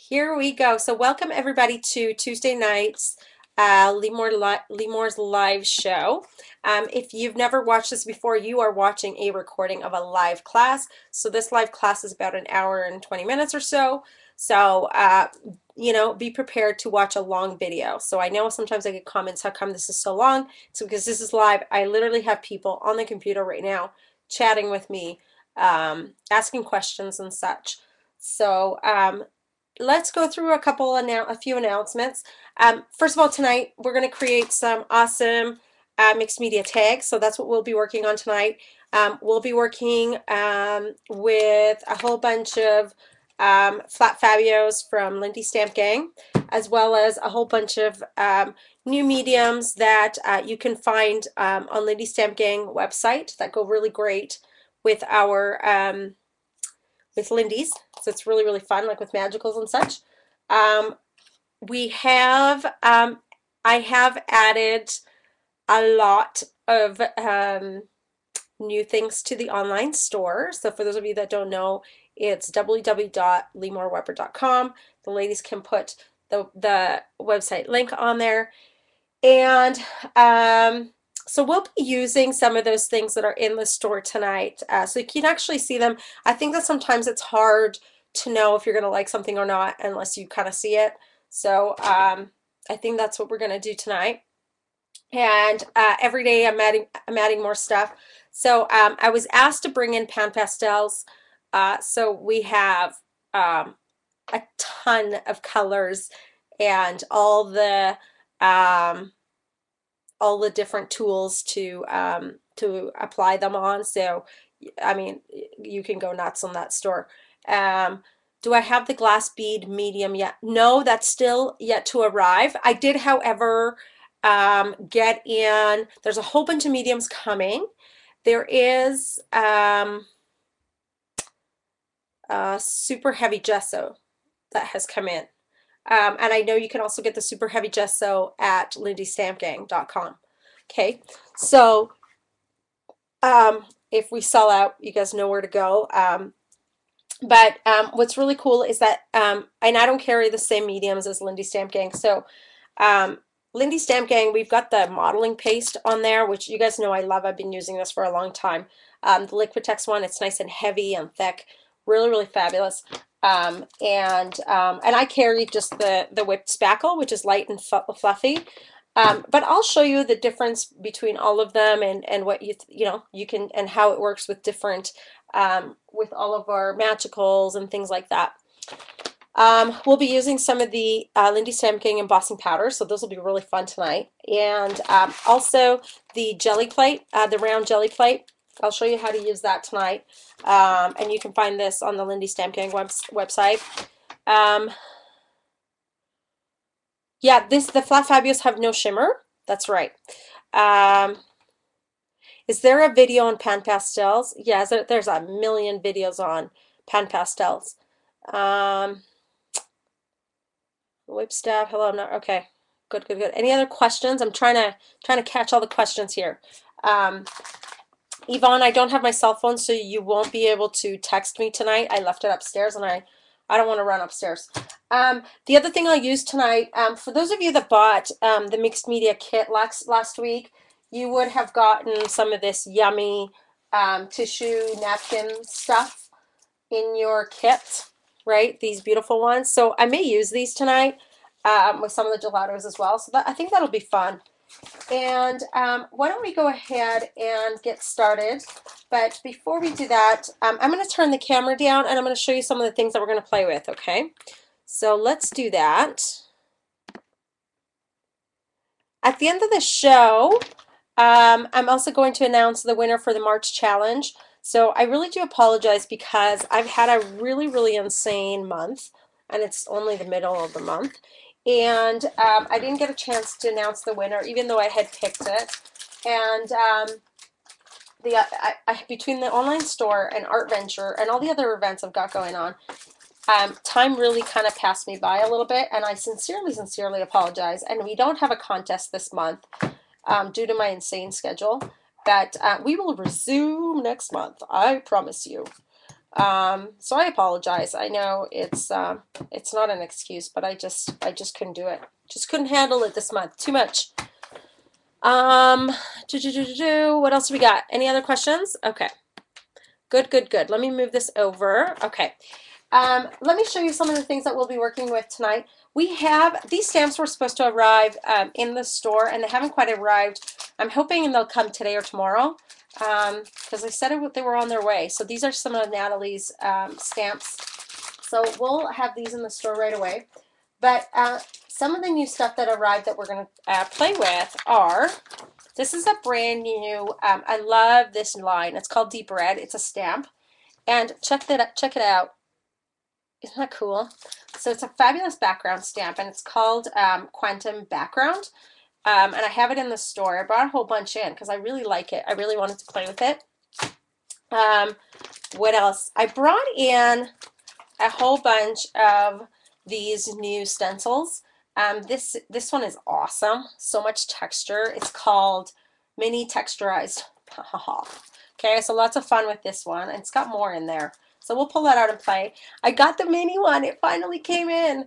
Here we go. So welcome everybody to Tuesday night's Lemore's live show. If you've never watched this before, you are watching a recording of a live class. So this live class is about an hour and 20 minutes or so. So, be prepared to watch a long video. So I know sometimes I get comments, how come this is so long? It's because this is live. I literally have people on the computer right now chatting with me, asking questions and such. So, let's go through a few announcements. First of all, tonight we're going to create some awesome mixed media tags. So that's what we'll be working on tonight. We'll be working with a whole bunch of flat fabios from Lindy Stamp Gang, as well as a whole bunch of new mediums that you can find on Lindy Stamp Gang website that go really great with our with Lindy's. So it's really, really fun, like with magicals and such. We have, I have added a lot of new things to the online store. So for those of you that don't know, it's www.lemoreweber.com. The ladies can put the website link on there. And so we'll be using some of those things that are in the store tonight. So you can actually see them. I think that sometimes it's hard to know if you're going to like something or not unless you kind of see it. So I think that's what we're going to do tonight. And every day I'm adding more stuff. So I was asked to bring in pan pastels. So we have a ton of colors and all the different tools to apply them on. So, I mean, you can go nuts on that store. Do I have the glass bead medium yet? No, that's still yet to arrive. I did, however, get in. There's a whole bunch of mediums coming. There is super heavy gesso that has come in. And I know you can also get the super heavy gesso at lindystampgang.com. Okay, so if we sell out, you guys know where to go. But what's really cool is that, and I don't carry the same mediums as Lindy Stamp Gang. So Lindy Stamp Gang, we've got the modeling paste on there, which you guys know I love. I've been using this for a long time. The Liquitex one, it's nice and heavy and thick, really, really fabulous. And I carry just the whipped spackle, which is light and fluffy. But I'll show you the difference between all of them and what you can, and how it works with different with all of our magicals and things like that. We'll be using some of the Lindy Stamp Gang embossing powders, so those will be really fun tonight. And also the jelly plate, the round jelly plate. I'll show you how to use that tonight. And you can find this on the Lindy Stamp Gang website. Yeah, the flat fabios have no shimmer. That's right. Is there a video on pan pastels? Yeah, there's a million videos on pan pastels. Whip staff. Hello. No. Okay. Good. Good. Good. Any other questions? I'm trying to catch all the questions here. Yvonne, I don't have my cell phone, so you won't be able to text me tonight. I left it upstairs, and I don't want to run upstairs. The other thing I'll use tonight, for those of you that bought the mixed media kit last week, you would have gotten some of this yummy tissue napkin stuff in your kit, right? These beautiful ones. So I may use these tonight with some of the gelatos as well. So I think that'll be fun. And why don't we go ahead and get started? But before we do that, I'm going to turn the camera down and I'm going to show you some of the things that we're going to play with, okay? So let's do that. At the end of the show, I'm also going to announce the winner for the March challenge. So I really do apologize because I've had a really, really insane month, and it's only the middle of the month. And I didn't get a chance to announce the winner, even though I had picked it. And between the online store and Art Venture and all the other events I've got going on, time really kind of passed me by a little bit, and I sincerely, sincerely apologize. And we don't have a contest this month due to my insane schedule, but we will resume next month, I promise you. So I apologize. I know it's not an excuse, but I just couldn't do it. Just couldn't handle it this month. Too much. What else do we got? Any other questions? Okay. Good, good, good. Let me move this over. Okay. Let me show you some of the things that we'll be working with tonight. We have, these stamps were supposed to arrive in the store, and they haven't quite arrived. I'm hoping they'll come today or tomorrow, because they said they were on their way. So these are some of Natalie's stamps. So we'll have these in the store right away. But some of the new stuff that arrived that we're going to play with are, this is a brand new, I love this line. It's called Deep Red. It's a stamp. And check it out. Isn't that cool? So it's a fabulous background stamp, and it's called Quantum Background. And I have it in the store. I brought a whole bunch in because I really like it. I really wanted to play with it. What else? I brought in a whole bunch of these new stencils. This one is awesome. So much texture. It's called Mini Texturized. Okay, so lots of fun with this one. And it's got more in there. So we'll pull that out and play. I got the mini one. It finally came in.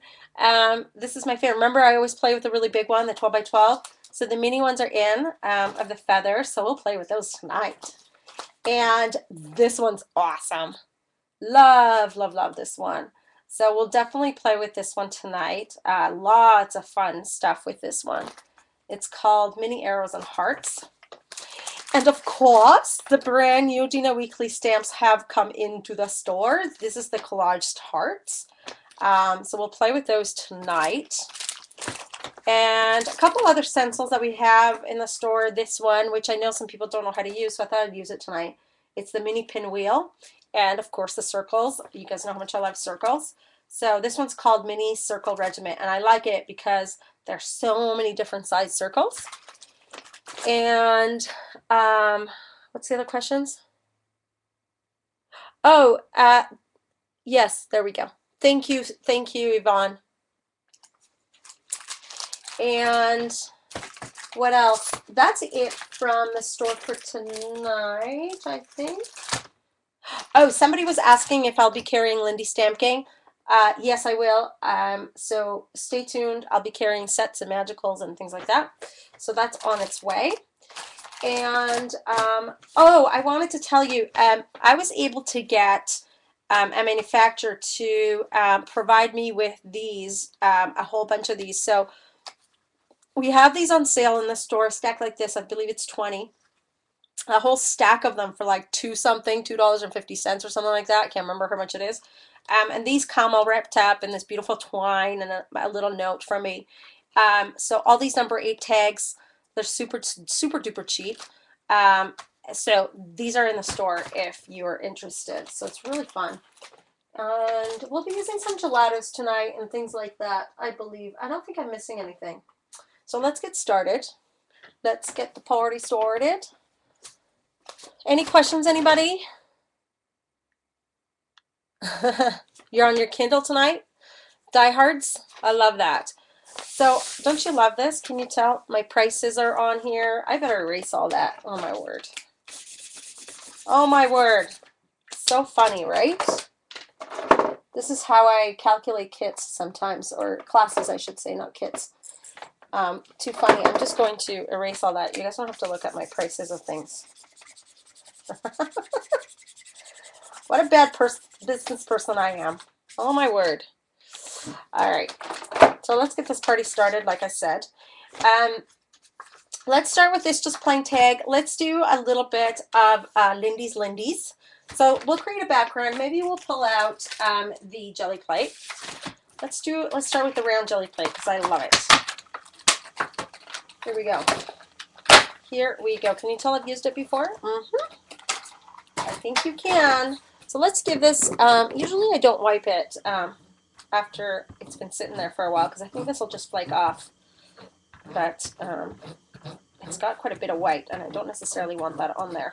This is my favorite. Remember, I always play with the really big one, the 12 by 12. So the mini ones are in of the feather. So we'll play with those tonight. And this one's awesome. Love, love, love this one. So we'll definitely play with this one tonight. Lots of fun stuff with this one. It's called Mini Arrows and Hearts. And of course, the brand new Dina Weekly stamps have come into the store. This is the collaged hearts. So we'll play with those tonight. And a couple other stencils that we have in the store. This one, which I know some people don't know how to use, so I thought I'd use it tonight. It's the mini pinwheel. And of course the circles. You guys know how much I love circles. So this one's called Mini Circle Regiment. And I like it because there's so many different size circles. And what's the other questions? Oh, yes, there we go. Thank you, Yvonne. And what else? That's it from the store for tonight, I think. Oh, somebody was asking if I'll be carrying Lindy Stamp Gang. Yes, I will. So stay tuned. I'll be carrying sets and magicals and things like that. So that's on its way. And oh, I wanted to tell you, I was able to get a manufacturer to provide me with these, a whole bunch of these. So we have these on sale in the store, a stack like this. I believe it's 20. A whole stack of them for like $2.50 or something like that. I can't remember how much it is. And these come all wrapped up in this beautiful twine and a little note from me. So all these number 8 tags, they're super duper cheap. So these are in the store if you are interested. So it's really fun. And we'll be using some gelatos tonight and things like that, I believe. I don't think I'm missing anything. So let's get started. Let's get the party started. Any questions, anybody? You're on your Kindle tonight? Diehards? I love that. So, don't you love this? Can you tell? My prices are on here. I better erase all that. Oh, my word. Oh, my word. So funny, right? This is how I calculate kits sometimes, or classes, I should say, not kits. Too funny. I'm just going to erase all that. You guys don't have to look at my prices of things. What a bad business person I am. Oh my word. All right. So let's get this party started, like I said. Let's start with this just plain tag. Let's do a little bit of Lindy's. So we'll create a background. Maybe we'll pull out the jelly plate. Let's start with the round jelly plate because I love it. Here we go. Here we go. Can you tell I've used it before? Mm-hmm. I think you can. So let's give this, usually I don't wipe it after it's been sitting there for a while because I think this will just flake off. But it's got quite a bit of white and I don't necessarily want that on there.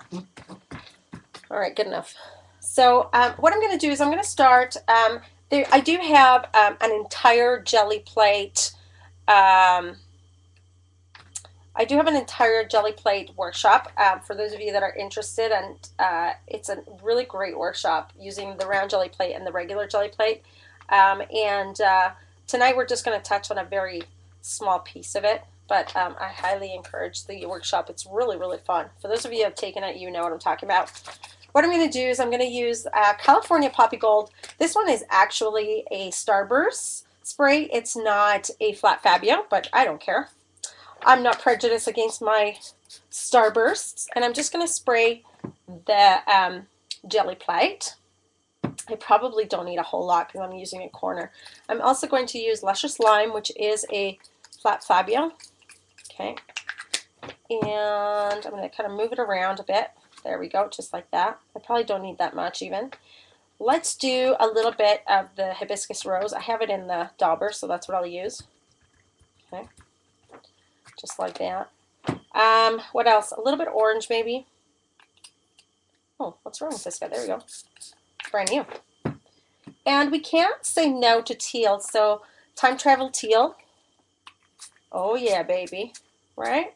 All right, good enough. So what I'm going to do is I'm going to start, I do have an entire jelly plate I do have an entire jelly plate workshop for those of you that are interested, and it's a really great workshop using the round jelly plate and the regular jelly plate. Tonight we're just going to touch on a very small piece of it, but I highly encourage the workshop. It's really, really fun. For those of you who have taken it, you know what I'm talking about. What I'm going to do is I'm going to use California Poppy Gold. This one is actually a Starburst spray. It's not a Flat Fabio, but I don't care. I'm not prejudiced against my Starbursts, and I'm just going to spray the jelly plate. I probably don't need a whole lot because I'm using a corner. I'm also going to use Luscious Lime, which is a Flat Fabio. Okay, and I'm going to kind of move it around a bit. There we go, just like that. I probably don't need that much even. Let's do a little bit of the Hibiscus Rose. I have it in the dauber, so that's what I'll use. Okay, just like that. What else? A little bit orange maybe. Oh, what's wrong with this guy? There we go. Brand new. And we can't say no to teal, so time travel teal. Oh yeah, baby. Right?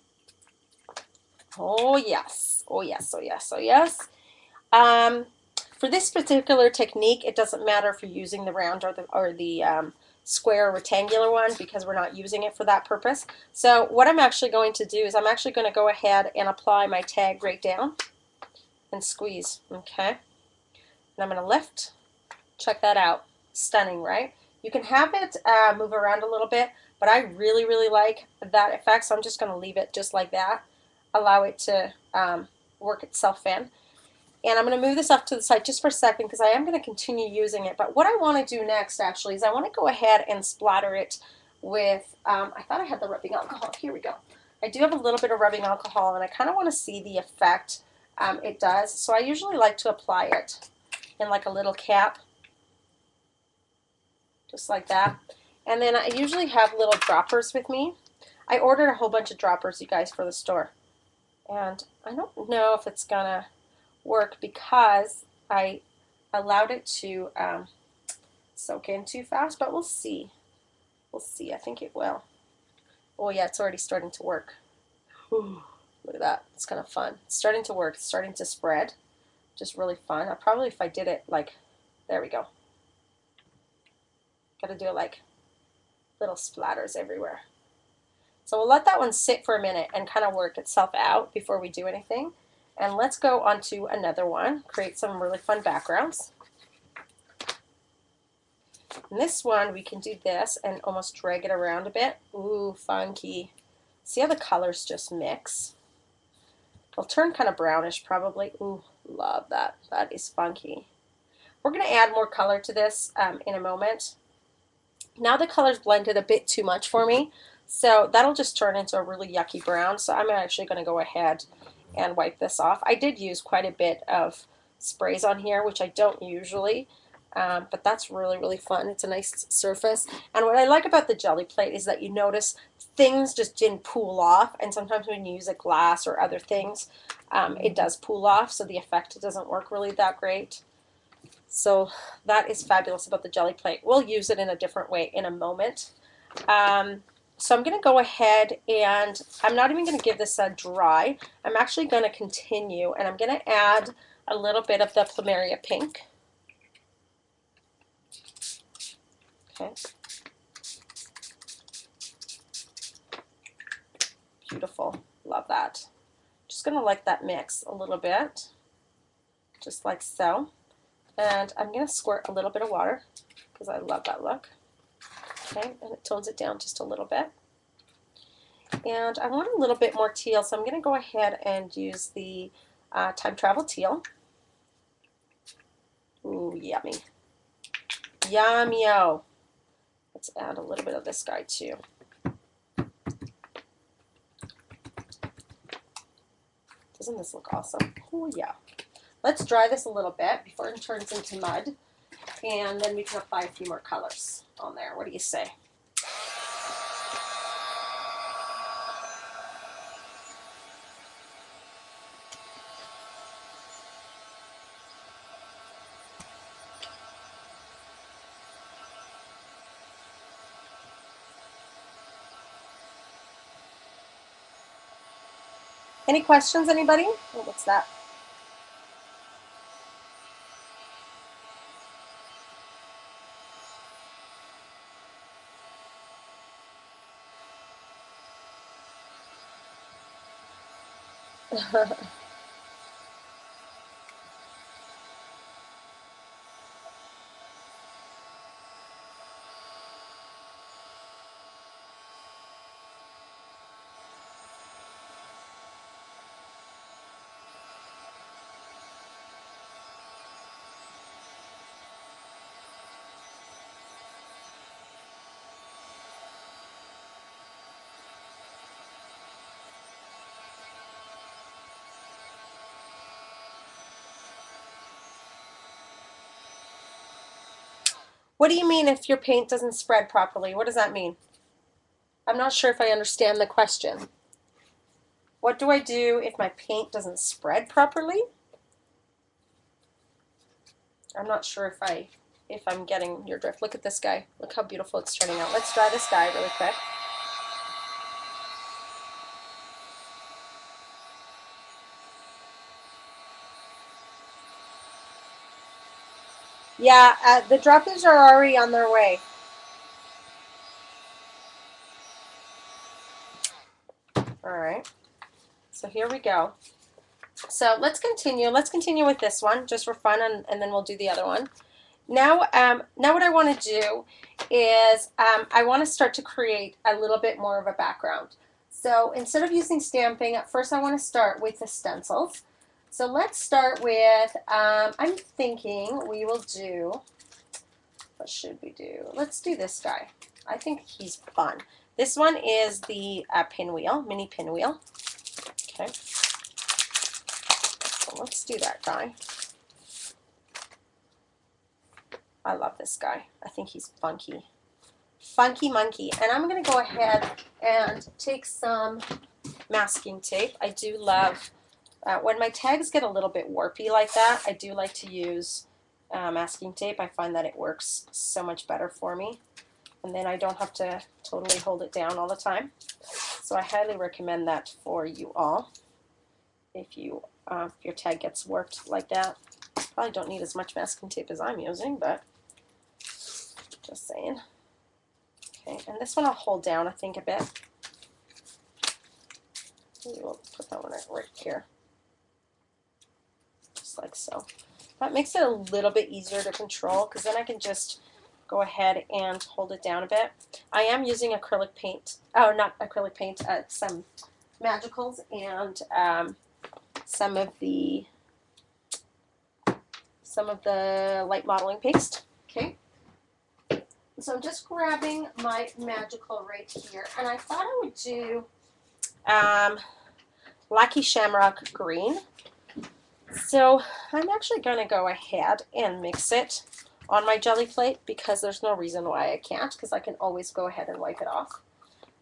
Oh yes. Oh yes, oh yes, oh yes. For this particular technique, it doesn't matter if you're using the round or the square or rectangular one because we're not using it for that purpose. So what I'm actually going to do is I'm actually going to go ahead and apply my tag right down and squeeze, okay? And I'm going to lift. Check that out. Stunning, right? You can have it move around a little bit, but I really, really like that effect, so I'm just going to leave it just like that. Allow it to work itself in. And I'm going to move this off to the side just for a second because I am going to continue using it. But what I want to do next, actually, is I want to go ahead and splatter it with, I thought I had the rubbing alcohol. Here we go. I do have a little bit of rubbing alcohol, and I kind of want to see the effect it does. So I usually like to apply it in like a little cap, just like that. And then I usually have little droppers with me. I ordered a whole bunch of droppers, you guys, for the store. And I don't know if it's going to work because I allowed it to soak in too fast, but we'll see. We'll see. I think it will. Oh yeah, it's already starting to work. Ooh, look at that. It's kind of fun. It's starting to work. It's starting to spread. Just really fun. I probably, if I did it like, there we go. Got to do it like little splatters everywhere. So we'll let that one sit for a minute and kind of work itself out before we do anything. And let's go on to another one, create some really fun backgrounds. In this one, we can do this and almost drag it around a bit. Ooh, funky. See how the colors just mix? It'll turn kind of brownish probably. Ooh, love that. That is funky. We're going to add more color to this in a moment. Now the color's blended a bit too much for me, so that'll just turn into a really yucky brown. So I'm actually going to go ahead and wipe this off. I did use quite a bit of sprays on here, which I don't usually, but that's really, really fun. It's a nice surface. And what I like about the jelly plate is that you notice things just didn't pool off, and sometimes when you use a glass or other things, it does pool off, so the effect doesn't work really that great. So that is fabulous about the jelly plate. We'll use it in a different way in a moment. So I'm going to go ahead and I'm not even going to give this a dry. I'm actually going to continue, and I'm going to add a little bit of the Plumeria pink. Okay. Beautiful. Love that. Just going to let that mix a little bit, just like so. And I'm going to squirt a little bit of water because I love that look. Okay, and it tones it down just a little bit. And I want a little bit more teal, so I'm going to go ahead and use the Time Travel Teal. Ooh, yummy. Yum-yo. Let's add a little bit of this guy too. Doesn't this look awesome? Oh yeah. Let's dry this a little bit before it turns into mud, and then we can apply a few more colors on there. What do you say? Any questions, anybody? Oh, what's that? What do you mean if your paint doesn't spread properly? What does that mean? I'm not sure if I understand the question. What do I do if my paint doesn't spread properly? I'm not sure if I'm getting your drift. Look at this guy. Look how beautiful it's turning out. Let's dry this guy really quick. Yeah, the droppings are already on their way. All right, so here we go. So let's continue. Let's continue with this one just for fun, and then we'll do the other one. Now, now what I want to do is I want to start to create a little bit more of a background. So instead of using stamping, at first I want to start with the stencils. So let's start with, I'm thinking we will do, what should we do? Let's do this guy. I think he's fun. This one is the pinwheel, mini pinwheel. Okay, so let's do that guy. I love this guy. I think he's funky. Funky monkey. And I'm going to go ahead and take some masking tape. I do love, when my tags get a little bit warpy like that, I do like to use masking tape. I find that it works so much better for me. And then I don't have to totally hold it down all the time. So I highly recommend that for you all. If your tag gets warped like that, probably don't need as much masking tape as I'm using, but just saying. Okay, and this one I'll hold down, I think, a bit. We'll put that one right here, just like so. That makes it a little bit easier to control, because then I can just go ahead and hold it down a bit. I am using acrylic paint, oh, not acrylic paint, some Magicals and some of the light modeling paste. Okay. So I'm just grabbing my Magical right here, and I thought I would do Lucky Shamrock Green. So I'm actually going to go ahead and mix it on my jelly plate, because there's no reason why I can't, because I can always go ahead and wipe it off.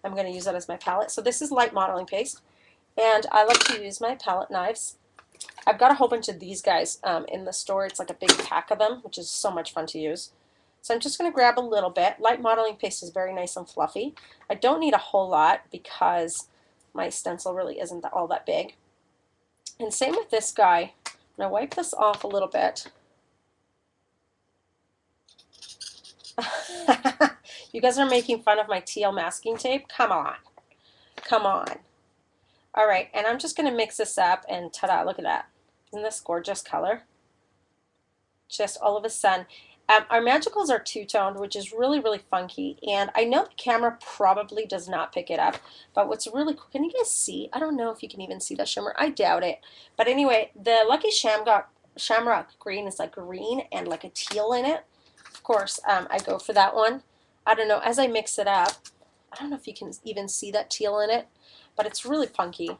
I'm going to use that as my palette. So this is light modeling paste, and I like to use my palette knives. I've got a whole bunch of these guys in the store. It's like a big pack of them, which is so much fun to use. So I'm just going to grab a little bit. Light modeling paste is very nice and fluffy. I don't need a whole lot because my stencil really isn't all that big. And same with this guy. I'm going to wipe this off a little bit. You guys are making fun of my teal masking tape? Come on. Come on. All right, and I'm just going to mix this up, and ta-da, look at that. Isn't this gorgeous color? Just all of a sudden. Our Magicals are two-toned, which is really, really funky, and I know the camera probably does not pick it up, but what's really cool, can you guys see? I don't know if you can even see the shimmer. I doubt it. But anyway, the Lucky Shamrock Green is like green and like a teal in it. Of course, I go for that one. I don't know, as I mix it up, I don't know if you can even see that teal in it, but it's really funky.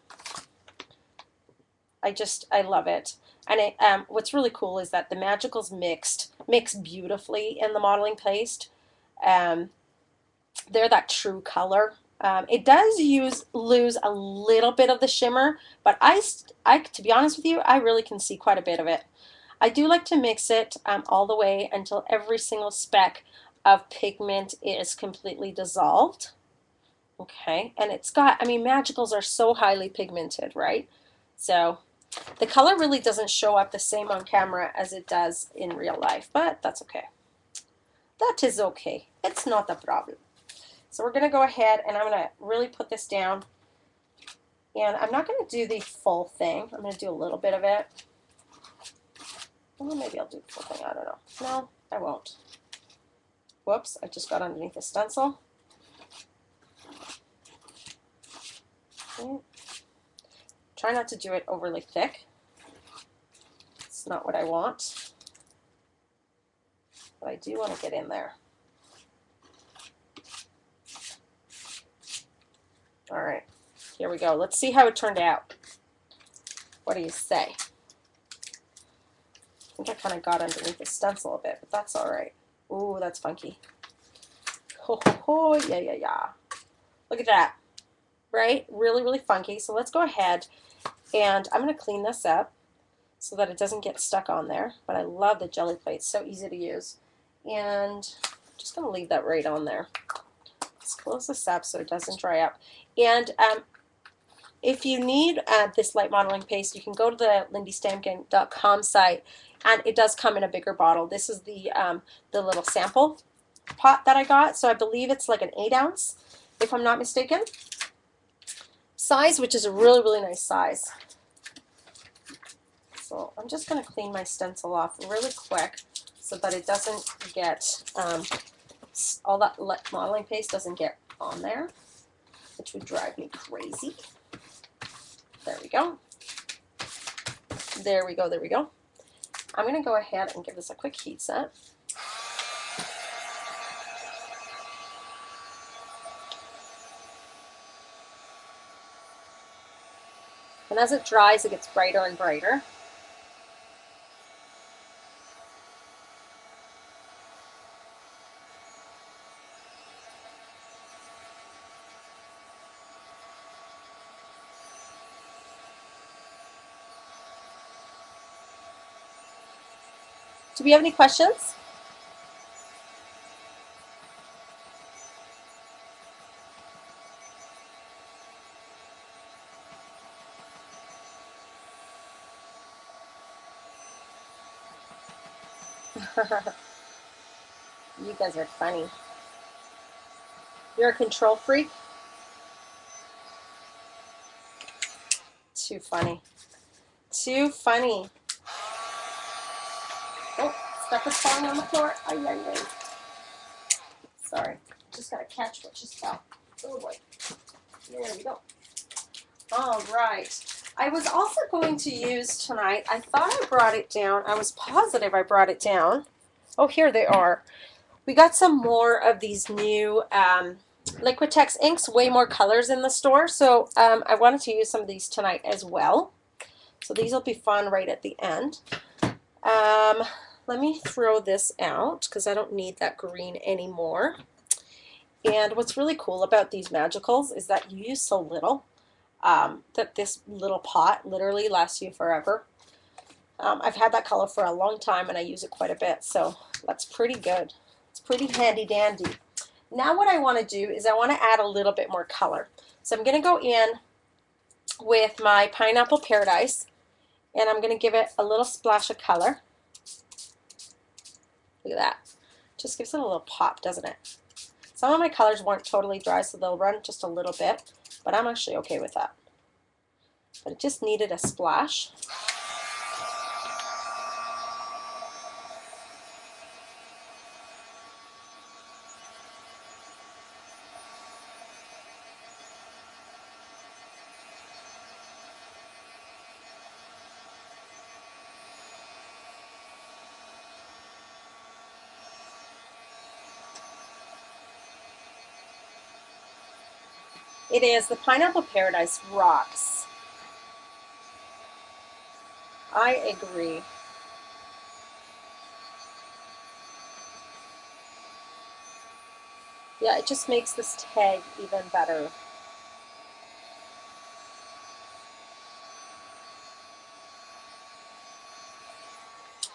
I love it. And what's really cool is that the Magicals mix beautifully in the modeling paste. They're that true color. It does lose a little bit of the shimmer, but to be honest with you, I really can see quite a bit of it. I do like to mix it all the way until every single speck of pigment is completely dissolved. Okay, and it's got, I mean, magicals are so highly pigmented, right? So the color really doesn't show up the same on camera as it does in real life, but that's okay. That is okay. It's not a problem. So we're going to go ahead and I'm going to really put this down. And I'm not going to do the full thing. I'm going to do a little bit of it. Well, maybe I'll do the full thing. I don't know. No, I won't. Whoops, I just got underneath the stencil. Okay. Try not to do it overly thick. It's not what I want. But I do want to get in there. All right, here we go. Let's see how it turned out. What do you say? I think I kind of got underneath the stencil a bit, but that's all right. Ooh, that's funky. Ho, ho, ho, yeah, yeah, yeah. Look at that, right? Really, really funky. So let's go ahead and I'm going to clean this up so that it doesn't get stuck on there. But I love the jelly plate. It's so easy to use. And I'm just going to leave that right on there. Let's close this up so it doesn't dry up. And if you need this light modeling paste, you can go to the lindystamkin.com site, and it does come in a bigger bottle. This is the little sample pot that I got, so I believe it's like an 8-ounce, if I'm not mistaken, size, which is a really, really nice size. So I'm just going to clean my stencil off really quick so that it doesn't get, all that modeling paste doesn't get on there, which would drive me crazy. There we go. There we go, there we go. I'm going to go ahead and give this a quick heat set. And as it dries, it gets brighter and brighter. Do we have any questions? You guys are funny. You're a control freak? Too funny. Too funny. Oh, stuff is falling on the floor. Ay, ay, ay. Sorry. Just got to catch what just fell. Oh, boy. There we go. All right. I was also going to use tonight, I thought I brought it down. I was positive I brought it down. Oh, here they are. We got some more of these new Liquitex inks, way more colors in the store. So I wanted to use some of these tonight as well. So these will be fun right at the end. Let me throw this out because I don't need that green anymore. And what's really cool about these magicals is that you use so little that this little pot literally lasts you forever. I've had that color for a long time and I use it quite a bit, so that's pretty good. It's pretty handy dandy. Now what I want to do is I want to add a little bit more color. So I'm going to go in with my Pineapple Paradise and I'm going to give it a little splash of color. Look at that. Just gives it a little pop, doesn't it? Some of my colors weren't totally dry, so they'll run just a little bit, but I'm actually okay with that. But it just needed a splash. It is. The Pineapple Paradise rocks. I agree. Yeah, it just makes this tag even better.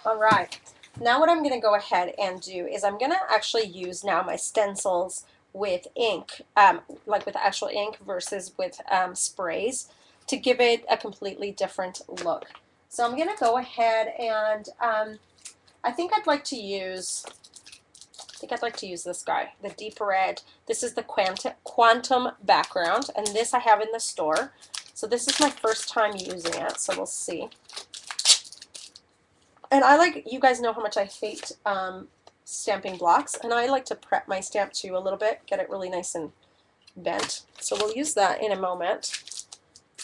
All right. Now what I'm going to go ahead and do is I'm going to actually use now my stencils with ink, like with actual ink versus with sprays, to give it a completely different look. So I'm going to go ahead and I think I'd like to use this guy, the deep red. This is the quantum background, and this I have in the store. So this is my first time using it, so we'll see. And you guys know how much I hate stamping blocks, and I like to prep my stamp too a little bit, get it really nice and bent. So we'll use that in a moment.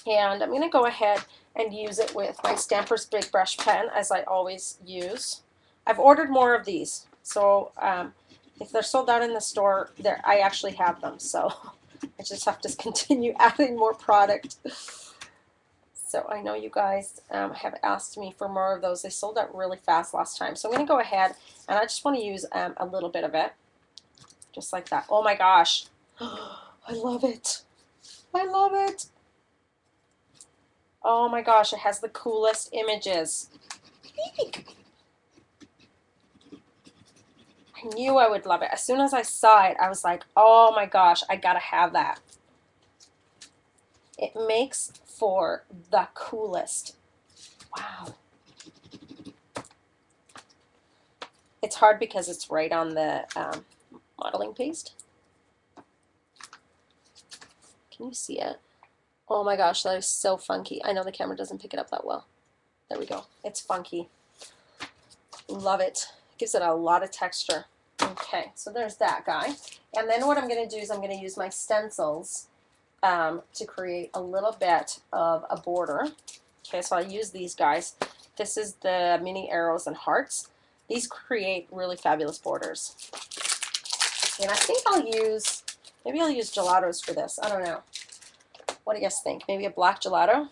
And I'm going to go ahead and use it with my Stampers Big Brush pen, as I always use. I've ordered more of these, so if they're sold out in the store, I actually have them, so I just have to continue adding more product. So I know you guys have asked me for more of those. They sold out really fast last time. So I'm going to go ahead, and I just want to use a little bit of it, just like that. Oh my gosh. I love it. I love it. Oh my gosh, it has the coolest images. Eek. I knew I would love it. As soon as I saw it, I was like, oh my gosh, I gotta have that. It makes for the coolest. Wow. It's hard because it's right on the modeling paste. Can you see it? Oh my gosh, that is so funky. I know the camera doesn't pick it up that well. There we go. It's funky. Love it. Gives it a lot of texture. Okay, so there's that guy. And then what I'm going to do is I'm going to use my stencils to create a little bit of a border. Okay, so I use these guys. This is the mini arrows and hearts. These create really fabulous borders. And I think maybe I'll use gelatos for this. I don't know. What do you guys think? Maybe a black gelato?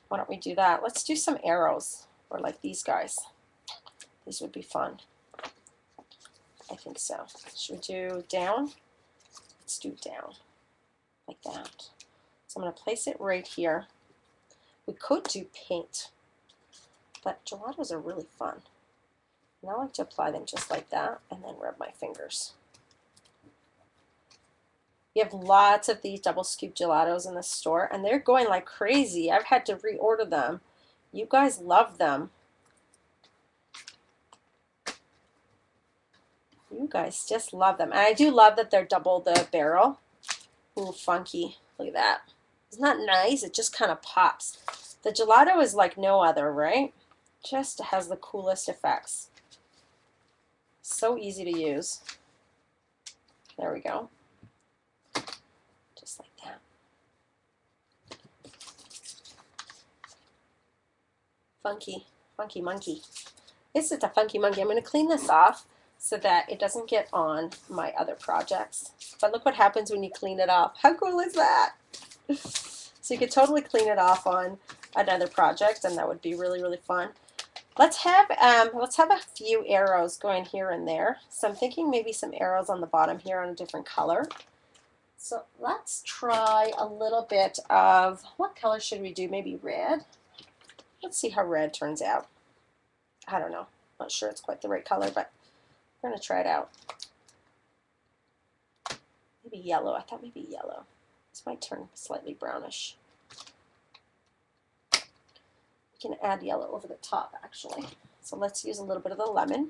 Why don't we do that? Let's do some arrows, or like these guys. These would be fun. I think so. Should we do down? Let's do down, like that. So I'm going to place it right here. We could do paint, but gelatos are really fun. And I like to apply them just like that and then rub my fingers. We have lots of these double scoop gelatos in the store, and they're going like crazy. I've had to reorder them. You guys love them. You guys just love them. And I do love that they're double the barrel. Ooh, funky. Look at that. Isn't that nice? It just kind of pops. The gelato is like no other, right? Just has the coolest effects. So easy to use. There we go. Just like that. Funky, funky monkey. This is a funky monkey. I'm going to clean this off so that it doesn't get on my other projects. But look what happens when you clean it off. How cool is that? So you could totally clean it off on another project, and that would be really, really fun. Let's have a few arrows going here and there. So I'm thinking maybe some arrows on the bottom here on a different color. So let's try a little bit of, what color should we do? Maybe red? Let's see how red turns out. I don't know. Not sure it's quite the right color, but we're going to try it out. Maybe yellow. I thought maybe yellow. This might turn slightly brownish. We can add yellow over the top, actually. So let's use a little bit of the lemon.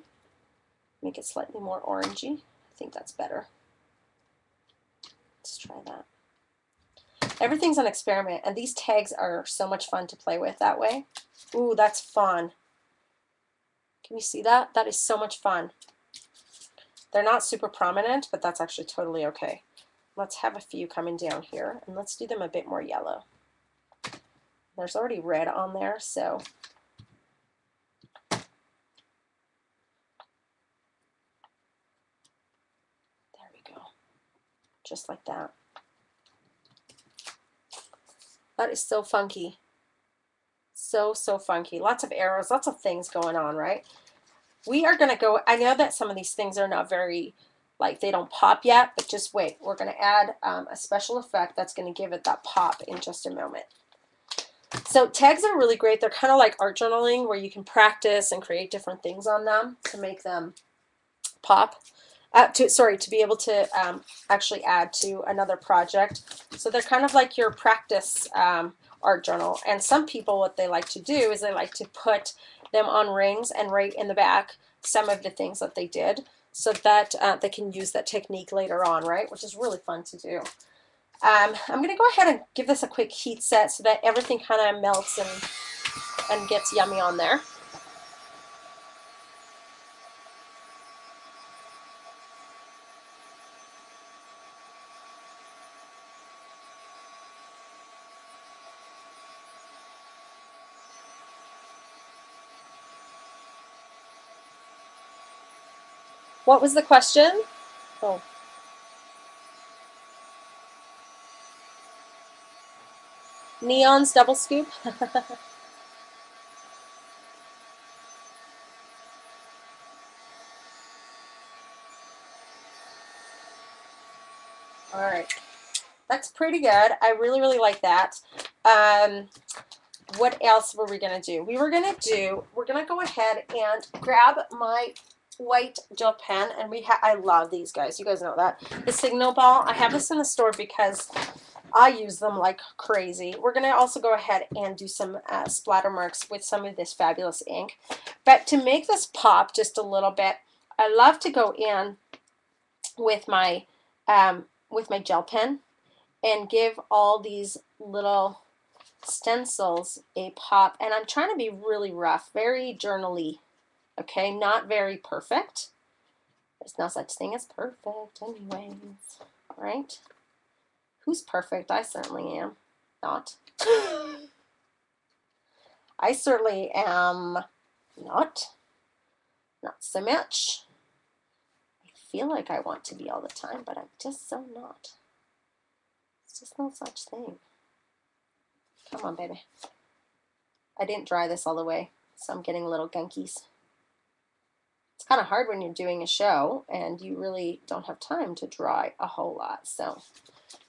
Make it slightly more orangey. I think that's better. Let's try that. Everything's an experiment, and these tags are so much fun to play with that way. Ooh, that's fun. Can you see that? That is so much fun. They're not super prominent, but that's actually totally okay. Let's have a few coming down here, and let's do them a bit more yellow. There's already red on there, so there we go. Just like that. That is so funky. So funky. Lots of arrows, lots of things going on, right? We are going to go, I know that some of these things are not very, like, they don't pop yet, but just wait. We're going to add a special effect that's going to give it that pop in just a moment. So tags are really great. They're kind of like art journaling, where you can practice and create different things on them to make them pop. to be able to actually add to another project. So they're kind of like your practice art journal. And some people, what they like to do is they like to put them on rings and write in the back some of the things that they did, so that they can use that technique later on, right? Which is really fun to do. I'm going to go ahead and give this a quick heat set so that everything kind of melts and gets yummy on there. What was the question? Oh, Neon's double scoop. All right, that's pretty good. I really, really like that. Um, what else were we gonna do? We're gonna go ahead and grab my white gel pen, and I love these guys. You guys know that. The Signal Ball. I have this in the store because I use them like crazy. We're gonna also go ahead and do some splatter marks with some of this fabulous ink. But to make this pop just a little bit, I love to go in with my gel pen and give all these little stencils a pop. And I'm trying to be really rough, very journal-y, okay? Not very perfect. There's no such thing as perfect anyways, right? Who's perfect? I certainly am not. I certainly am not. Not so much. I feel like I want to be all the time, but I'm just so not. It's just no such thing. Come on, baby. I didn't dry this all the way, so I'm getting little gunkies. It's kind of hard when you're doing a show and you really don't have time to dry a whole lot. So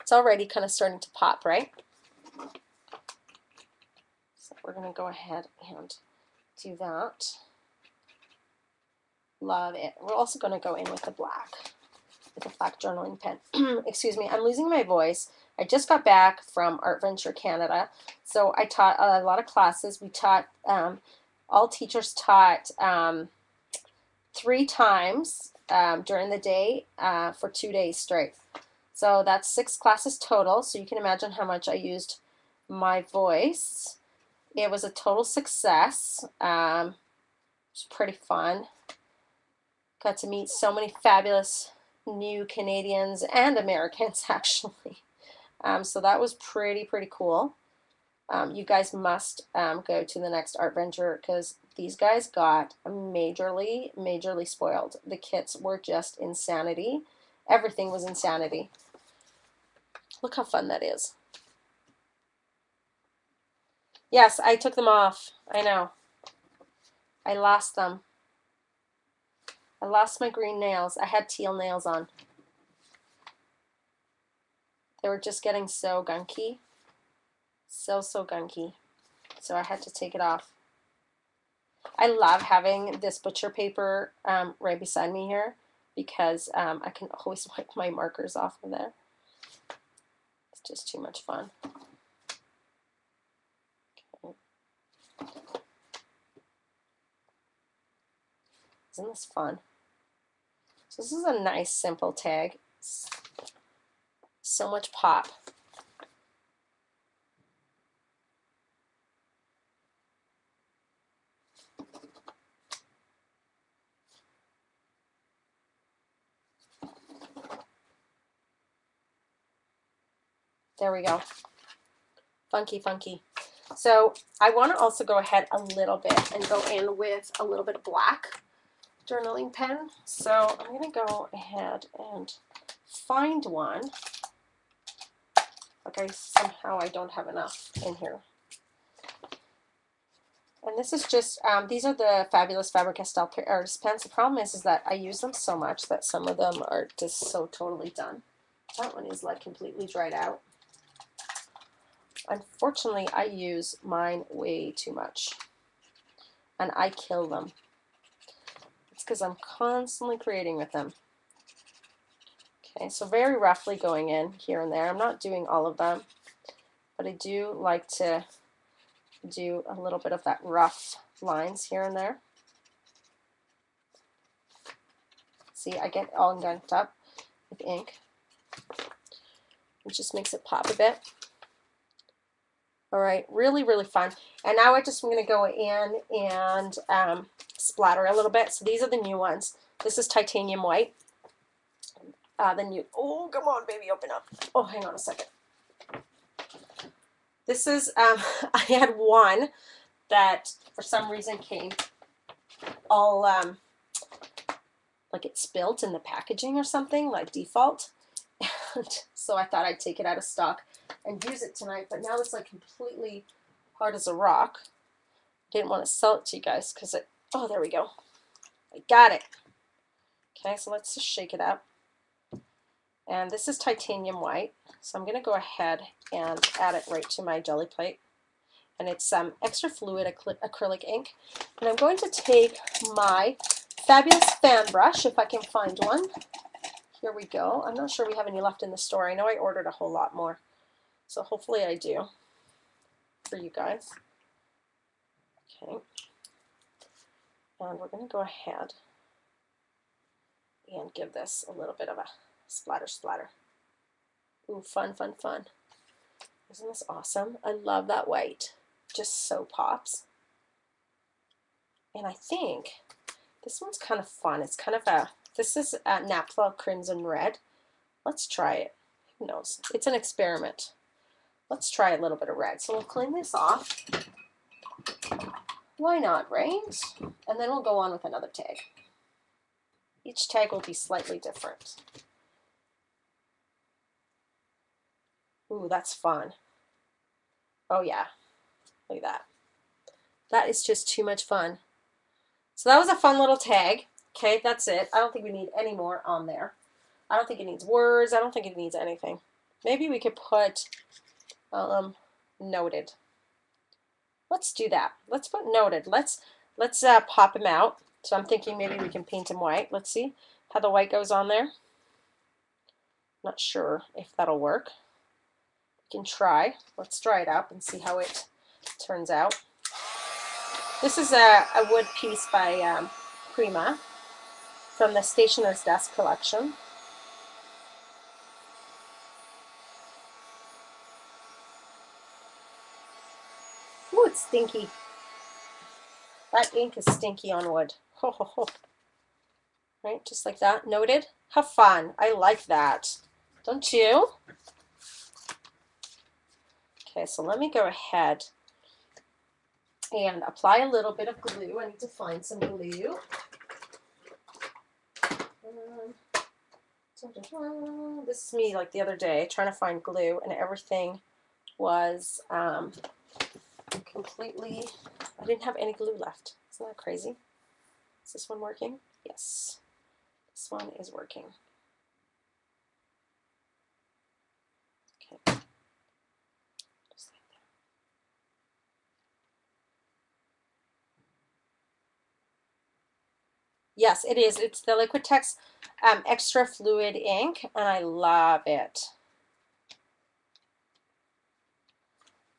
it's already kind of starting to pop, right? So we're going to go ahead and do that. Love it. We're also going to go in with the black journaling pen. Excuse me, I'm losing my voice. I just got back from Art Venture Canada, so I taught a lot of classes. We taught, all teachers taught 3 times during the day for 2 days straight. So that's 6 classes total, so you can imagine how much I used my voice. It was a total success. It was pretty fun. Got to meet so many fabulous new Canadians and Americans, actually. So that was pretty cool. You guys must go to the next Art Venture because these guys got majorly spoiled. The kits were just insanity. Everything was insanity. Look how fun that is. Yes, I took them off. I know. I lost them. I lost my green nails. I had teal nails on. They were just getting so gunky. So gunky. So I had to take it off. I love having this butcher paper right beside me here because I can always wipe my markers off of there. It's just too much fun. Okay. Isn't this fun? So this is a nice simple tag. So much pop. There we go. Funky. So I want to also go ahead a little bit and go in with a little bit of black journaling pen. So I'm going to go ahead and find one. Okay, somehow I don't have enough in here. And this is just, these are the fabulous Faber-Castell artist pens. The problem is that I use them so much that some of them are just so totally done. That one is like completely dried out. Unfortunately, I use mine way too much. And I kill them. It's because I'm constantly creating with them. Okay, so very roughly going in here and there. I'm not doing all of them, but I do like to do a little bit of that rough lines here and there. See, I get all gunked up with ink. It just makes it pop a bit. All right, really, really fun. And now I just am going to go in and splatter a little bit. So these are the new ones. This is titanium white. Oh, come on, baby, open up. Oh, hang on a second. This is, I had one that for some reason came all, like it spilled in the packaging or something, like default. And so I thought I'd take it out of stock and use it tonight, but now it's like completely hard as a rock. Didn't want to sell it to you guys because it, oh, there we go. I got it. Okay, so let's just shake it up. And this is titanium white, so I'm going to go ahead and add it right to my jelly plate. And it's extra fluid acrylic ink. And I'm going to take my fabulous fan brush, if I can find one. Here we go. I'm not sure we have any left in the store. I know I ordered a whole lot more, so hopefully I do for you guys. Okay. And we're going to go ahead and give this a little bit of a splatter. Ooh, fun, fun, fun. Isn't this awesome? I love that white. Just so pops. And I think this one's kind of fun. It's kind of a, this is a Naphtha Crimson Red. Let's try it. Who knows? It's an experiment. Let's try a little bit of red. So we'll clean this off. Why not, right? And then we'll go on with another tag. Each tag will be slightly different. Ooh, that's fun. Oh yeah, look at that. That is just too much fun. So that was a fun little tag. Okay, that's it. I don't think we need any more on there. I don't think it needs words. I don't think it needs anything. Maybe we could put noted. Let's do that. Let's put noted. Let's pop him out. So I'm thinking maybe we can paint him white. Let's see how the white goes on there. Not sure if that'll work. We can try. Let's dry it up and see how it turns out. This is a wood piece by Prima from the Stationer's Desk collection. Ooh, it's stinky. That ink is stinky on wood. Ho, ho, ho. Right, just like that. Noted. How fun. I like that. Don't you? Okay, so let me go ahead and apply a little bit of glue. I need to find some glue. This is me like the other day trying to find glue, and everything was completely, I didn't have any glue left. Isn't that crazy? Is this one working? Yes. This one is working. Okay. Just like that. Yes, it is. It's the Liquitex extra fluid ink, and I love it.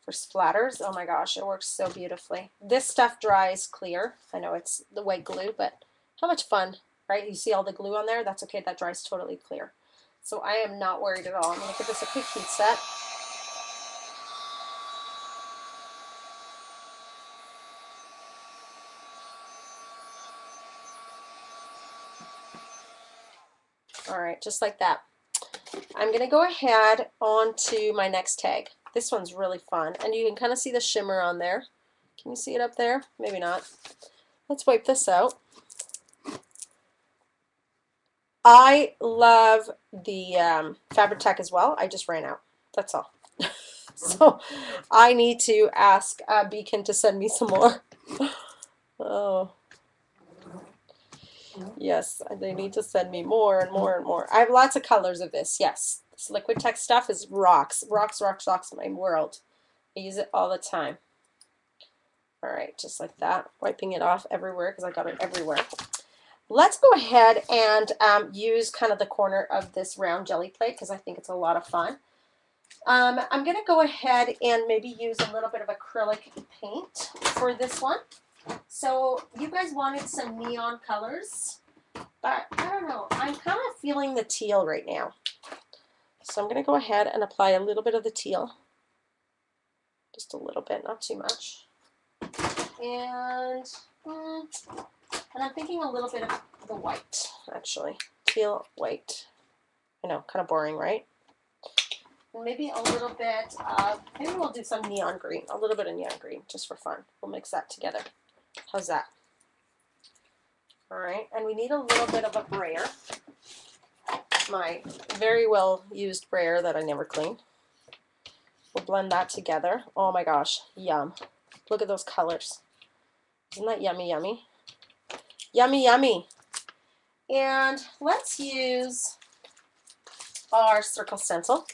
For splatters, oh my gosh, it works so beautifully. This stuff dries clear. I know it's the white glue, but how much fun, right? You see all the glue on there? That's okay, that dries totally clear. So I am not worried at all. I'm going to give this a quick heat set. All right, just like that. I'm going to go ahead on to my next tag. This one's really fun, and you can kind of see the shimmer on there. Can you see it up there? Maybe not. Let's wipe this out. I love the Fabri-Tac as well. I just ran out. That's all. So I need to ask Beacon to send me some more. Oh. Yes, they need to send me more and more and more. I have lots of colors of this, yes. This Liquitex stuff is rocks. Rocks, rocks, rocks in my world. I use it all the time. All right, just like that. Wiping it off everywhere because I got it everywhere. let's go ahead and use kind of the corner of this round jelly plate because I think it's a lot of fun. I'm going to go ahead and maybe use a little bit of acrylic paint for this one. So you guys wanted some neon colors, but I don't know. I'm kind of feeling the teal right now. So I'm going to go ahead and apply a little bit of the teal. Just a little bit, not too much. And I'm thinking a little bit of the white, actually. Teal, white. I know, kind of boring, right? And maybe a little bit of, maybe we'll do some neon green, a little bit of neon green, just for fun. We'll mix that together. How's that? All right, and we need a little bit of a brayer. My very well used brayer that I never cleaned. We'll blend that together. Oh my gosh, yum. Look at those colors. Isn't that yummy, yummy? Yummy, yummy. And let's use our circle stencil.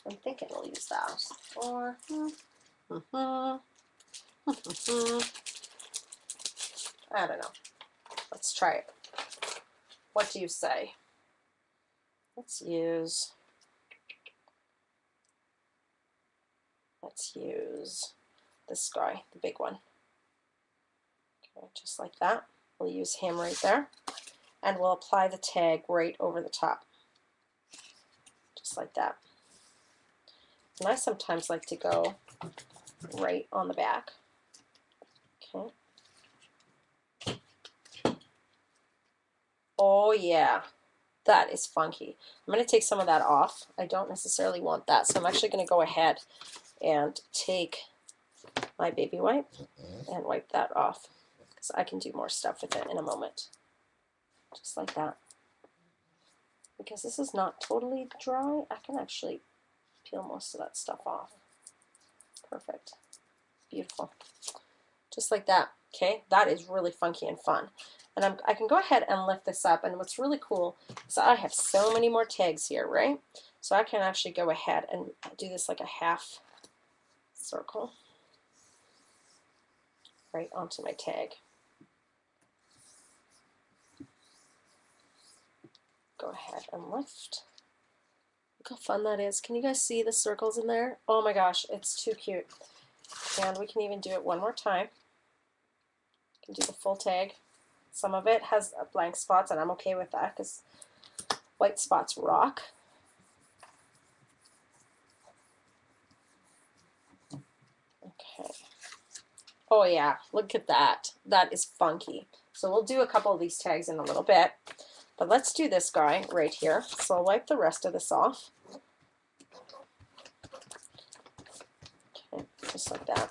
I'm thinking we'll use that. Or, I don't know. Let's try it. What do you say? Let's use this guy, the big one. Okay, just like that. We'll use him right there. And we'll apply the tag right over the top. Just like that. And I sometimes like to go right on the back. Okay. Oh yeah, that is funky. I'm going to take some of that off. I don't necessarily want that, so I'm actually going to go ahead and take my baby wipe and wipe that off because I can do more stuff with it in a moment. Just like that. Because this is not totally dry, I can actually peel most of that stuff off. Perfect. Beautiful. Just like that. Okay, that is really funky and fun. And I can go ahead and lift this up, and what's really cool is I have so many more tags here, right? So I can actually go ahead and do this like a half circle right onto my tag. Go ahead and lift. Look how fun that is. Can you guys see the circles in there? Oh my gosh, it's too cute. And we can even do it one more time. You can do the full tag. Some of it has blank spots, and I'm okay with that because white spots rock. Okay. Oh yeah, look at that. That is funky. So we'll do a couple of these tags in a little bit. But let's do this guy right here. So I'll wipe the rest of this off. Okay, just like that.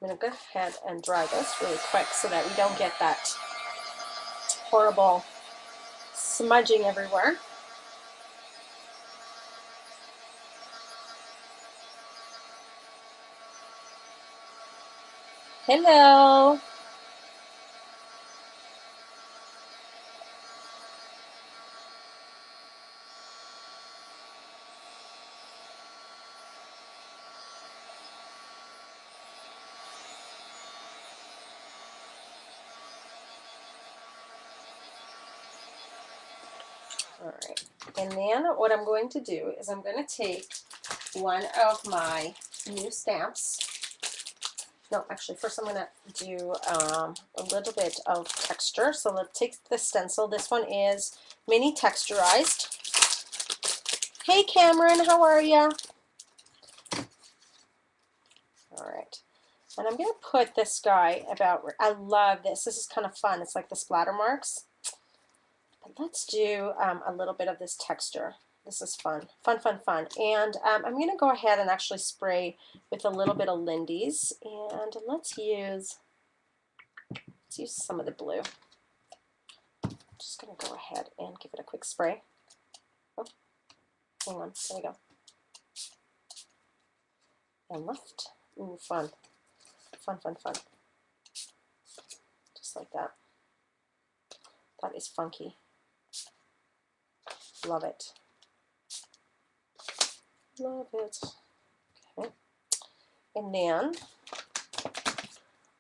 I'm going to go ahead and dry this really quick so that we don't get that horrible smudging everywhere. Hello. All right, and then what I'm going to do is I'm going to take one of my new stamps. No, actually, first I'm going to do a little bit of texture. So let's take the stencil. This one is mini texturized. Hey, Cameron, how are you? All right, and I'm going to put this guy about, I love this. This is kind of fun. It's like the splatter marks. But let's do a little bit of this texture. This is fun, fun, fun, fun. And I'm going to go ahead and actually spray with a little bit of Lindy's. And let's use some of the blue. Just going to go ahead and give it a quick spray. Oh, hang on, there we go. And lift. Ooh, fun. Fun, fun, fun. Just like that. That is funky. Love it. Love it. Okay. And then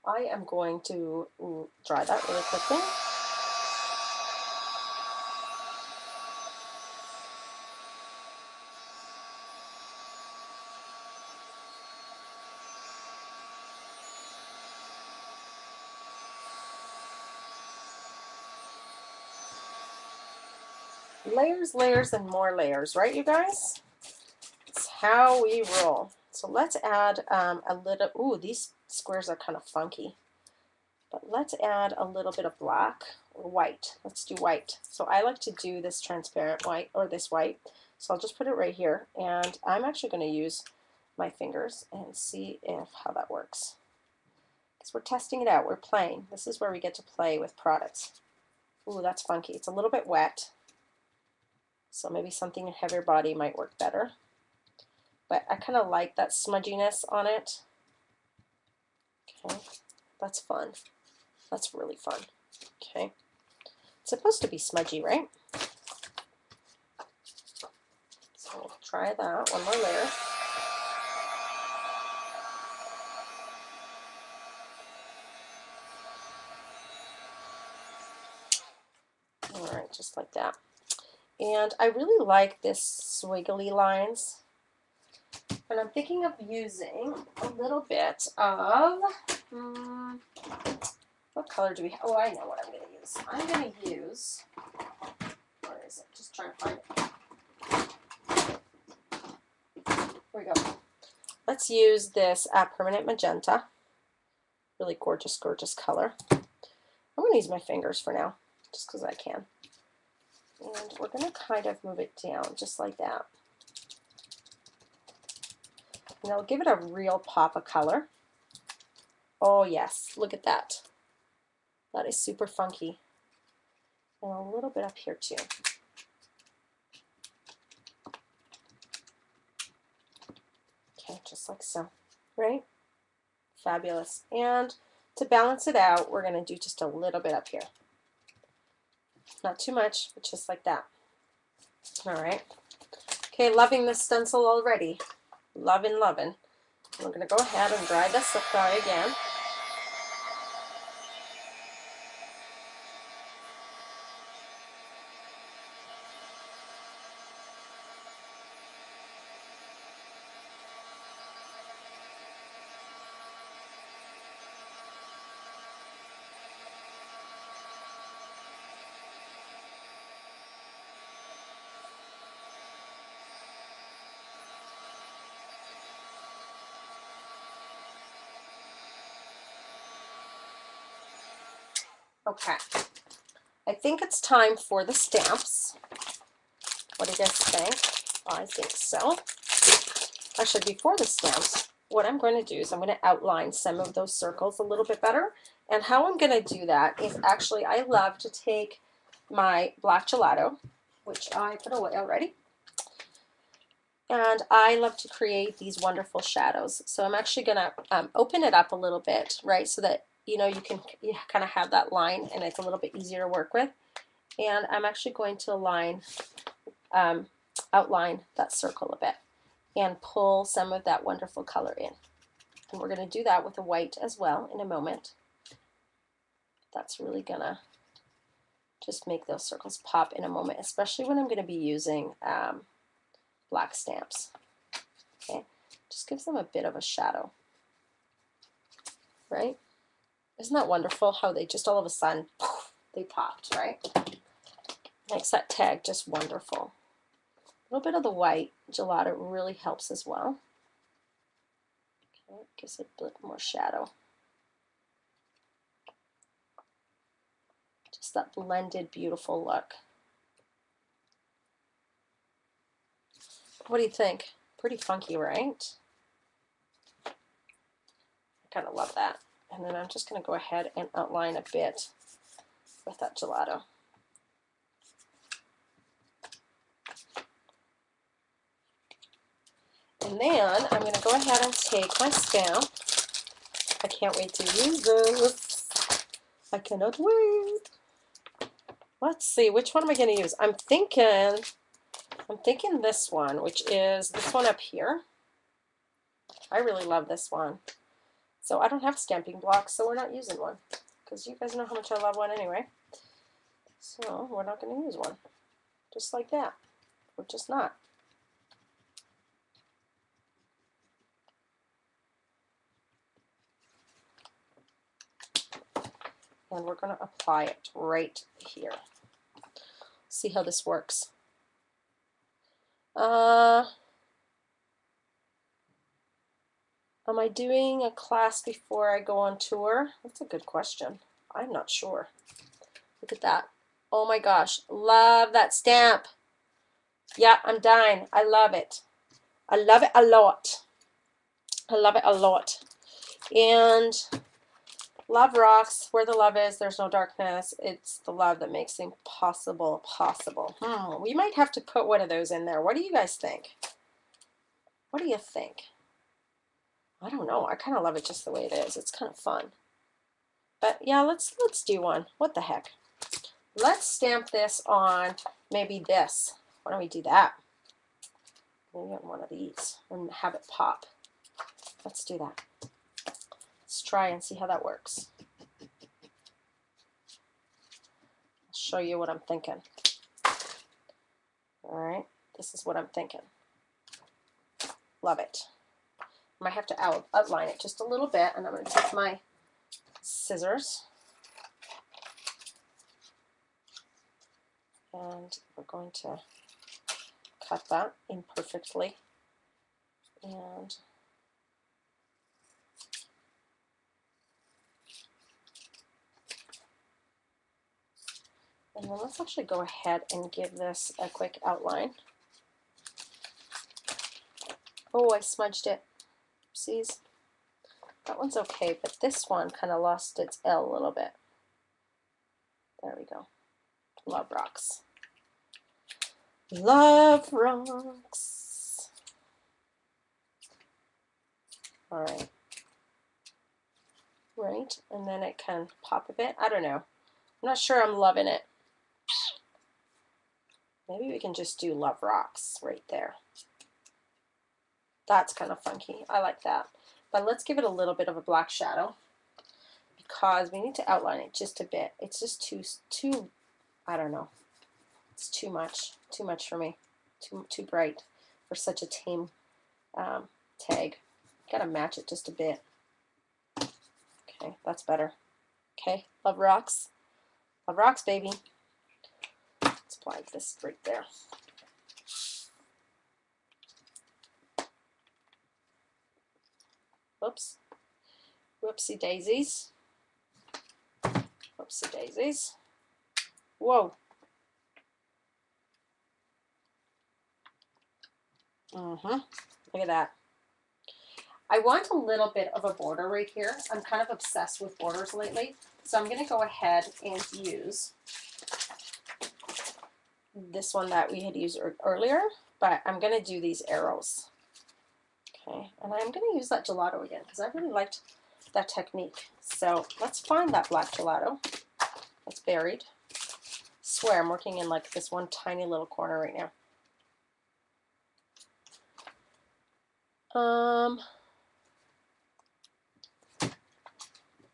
I am going to dry that really quickly. Layers, layers, and more layers, right, you guys? It's how we roll. So let's add a little, ooh, these squares are kind of funky. But let's add a little bit of black or white. Let's do white. So I like to do this transparent white or this white. So I'll just put it right here. And I'm actually going to use my fingers and see how that works. Because we're testing it out. We're playing. This is where we get to play with products. Ooh, that's funky. It's a little bit wet. So maybe something in heavier body might work better. But I kind of like that smudginess on it. Okay, that's fun. That's really fun. Okay, it's supposed to be smudgy, right? So we'll try that. One more layer. All right, just like that. And I really like this swiggly lines. And I'm thinking of using a little bit of, what color do we have? Oh, I know what I'm going to use. I'm going to use, where is it? Just trying to find it. Here we go. Let's use this permanent magenta. Really gorgeous, gorgeous color. I'm going to use my fingers for now, just because I can. And we're going to kind of move it down, just like that. And I'll give it a real pop of color. Oh yes, look at that. That is super funky. And a little bit up here too. Okay, just like so, right? Fabulous. And to balance it out, we're going to do just a little bit up here. Not too much, but just like that. All right. Okay, loving this stencil already. Loving, loving. We're going to go ahead and dry this guy again. Okay, I think it's time for the stamps. What do you guys think? I think so. Actually, before the stamps, what I'm going to do is I'm going to outline some of those circles a little bit better. And how I'm going to do that is actually I love to take my black gelato, which I put away already. And I love to create these wonderful shadows. So I'm actually going to open it up a little bit, right, so that you can kind of have that line and it's a little bit easier to work with. And I'm actually going to outline that circle a bit and pull some of that wonderful color in. And we're going to do that with the white as well in a moment. That's really going to just make those circles pop in a moment, especially when I'm going to be using black stamps. Okay, just gives them a bit of a shadow, right? Isn't that wonderful how they just all of a sudden, poof, they popped, right? Makes that tag just wonderful. A little bit of the white gelato really helps as well. Okay, gives it a bit more shadow. Just that blended, beautiful look. What do you think? Pretty funky, right? I kind of love that. And then I'm just going to go ahead and outline a bit with that gelato. And then I'm going to go ahead and take my stamp. I can't wait to use this. I cannot wait. Let's see, which one am I going to use? I'm thinking this one, which is this one up here. I really love this one. So I don't have stamping blocks, so we're not using one. Because you guys know how much I love one anyway. So we're not going to use one. Just like that. We're just not. And we're going to apply it right here. See how this works. Am I doing a class before I go on tour? That's a good question. I'm not sure. Look at that. Oh my gosh, love that stamp. Yeah, I'm dying. I love it. I love it a lot. I love it a lot. And love rocks. Where the love is, there's no darkness. It's the love that makes the impossible possible. We might have to put one of those in there. What do you guys think? What do you think? I don't know. I kind of love it just the way it is. It's kind of fun. But yeah, let's do one. What the heck? Let's stamp this on maybe this. Why don't we do that? Maybe on one of these and have it pop. Let's do that. Let's try and see how that works. I'll show you what I'm thinking. All right, this is what I'm thinking. Love it. I might have to outline it just a little bit, and I'm going to take my scissors and we're going to cut that imperfectly. And then let's actually go ahead and give this a quick outline. Oh, I smudged it. Oopsies. That one's okay, but this one kind of lost its L a little bit. There we go. Love rocks. Love rocks. All right. Right, and then it can pop a bit. I don't know. I'm not sure I'm loving it. Maybe we can just do love rocks right there. That's kind of funky. I like that. But let's give it a little bit of a black shadow because we need to outline it just a bit. It's just too, I don't know. It's too much for me. Too bright for such a tame tag. Gotta match it just a bit. Okay, that's better. Okay, love rocks. Love rocks, baby. Let's apply this right there. Whoops. Whoopsie daisies. Whoopsie daisies. Whoa. Look at that. I want a little bit of a border right here. I'm kind of obsessed with borders lately. So I'm going to go ahead and use this one that we had used earlier, but I'm going to do these arrows. Okay, and I'm going to use that gelato again because I really liked that technique. So let's find that black gelato that's buried. I swear I'm working in like this one tiny little corner right now. I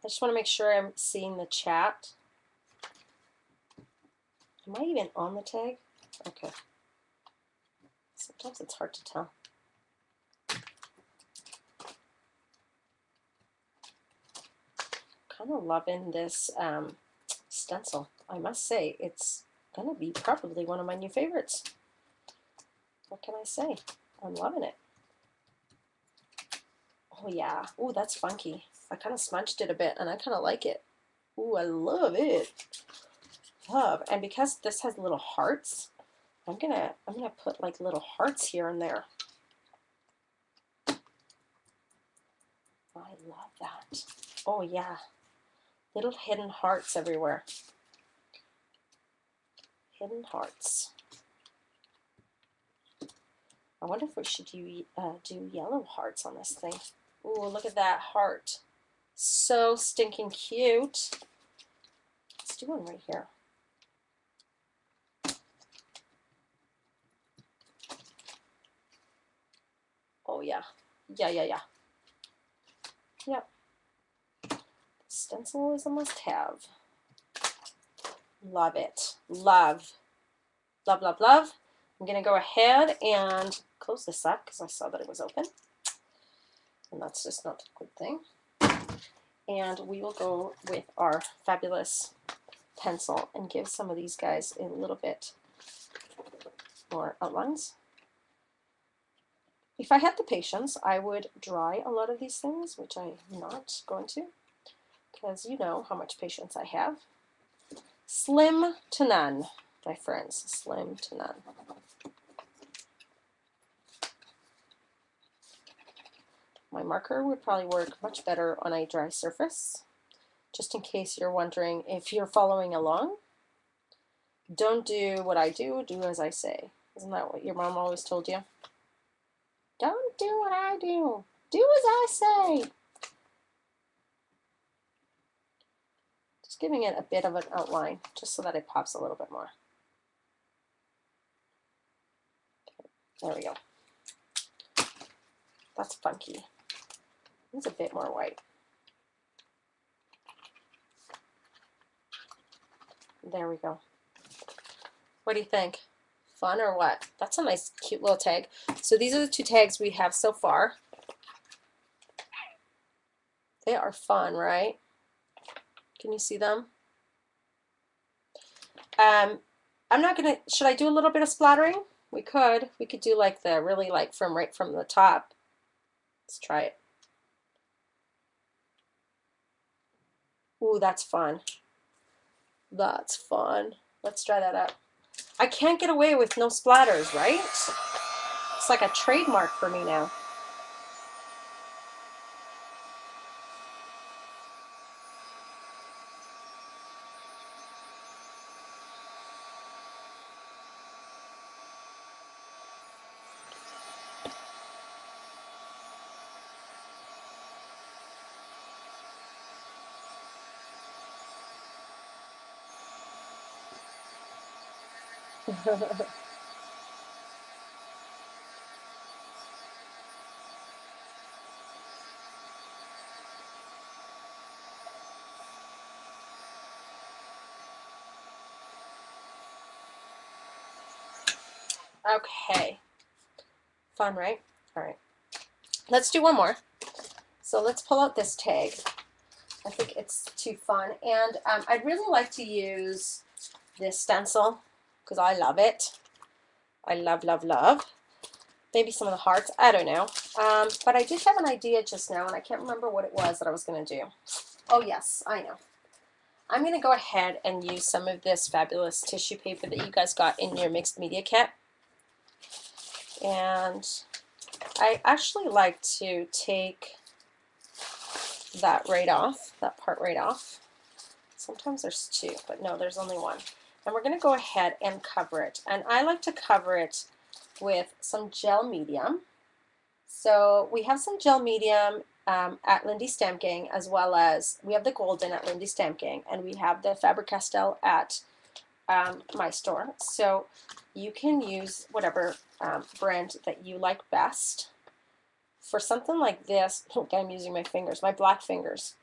just want to make sure I'm seeing the chat. Am I even on the tag? Okay. Sometimes it's hard to tell. Kind of loving this stencil. I must say, it's going to be probably one of my new favorites. What can I say? I'm loving it. Oh yeah. Oh, that's funky. I kind of smudged it a bit and I kind of like it. Oh, I love it. Love. And because this has little hearts, I'm gonna put like little hearts here and there. I love that. Oh yeah. Little hidden hearts everywhere. Hidden hearts. I wonder if we should do yellow hearts on this thing. Ooh, look at that heart. So stinking cute. Let's do one right here. Oh yeah. Yeah. Yep. stencil is a must-have. Love it. Love. Love, love, love. I'm going to go ahead and close this up because I saw that it was open. And that's just not a good thing. And we will go with our fabulous pencil and give some of these guys a little bit more outlines. If I had the patience, I would dry a lot of these things, which I'm not going to, because you know how much patience I have. Slim to none, my friends, slim to none. My marker would probably work much better on a dry surface. Just in case you're wondering if you're following along, don't do what I do, do as I say. Isn't that what your mom always told you? Don't do what I do, do as I say. Just giving it a bit of an outline, just so that it pops a little bit more. There we go. That's funky. It's a bit more white. There we go. What do you think? Fun or what? That's a nice, cute little tag. So these are the two tags we have so far. They are fun, right? Can you see them? I'm not gonna, should I do a little bit of splattering? We could do like the really like from right from the top. Let's try it. Ooh, that's fun. That's fun. Let's try that out. I can't get away with no splatters, right? It's like a trademark for me now. Okay. Fun, right? All right. Let's do one more. So let's pull out this tag. I think it's too fun. And I'd really like to use this stencil because I love it. I love, love, love. Maybe some of the hearts. I don't know. But I did have an idea just now, and I can't remember what it was that I was going to do. Oh, yes, I know. I'm going to go ahead and use some of this fabulous tissue paper that you guys got in your mixed media kit. And I actually like to take that right off, that part right off. Sometimes there's two, but no, there's only one. And we're going to go ahead and cover it. And I like to cover it with some gel medium. So we have some gel medium at Lindy Stamp Gang, as well as we have the golden at Lindy Stamp Gang, and we have the Faber-Castell at my store. So you can use whatever brand that you like best. For something like this, okay, I'm using my fingers, my black fingers.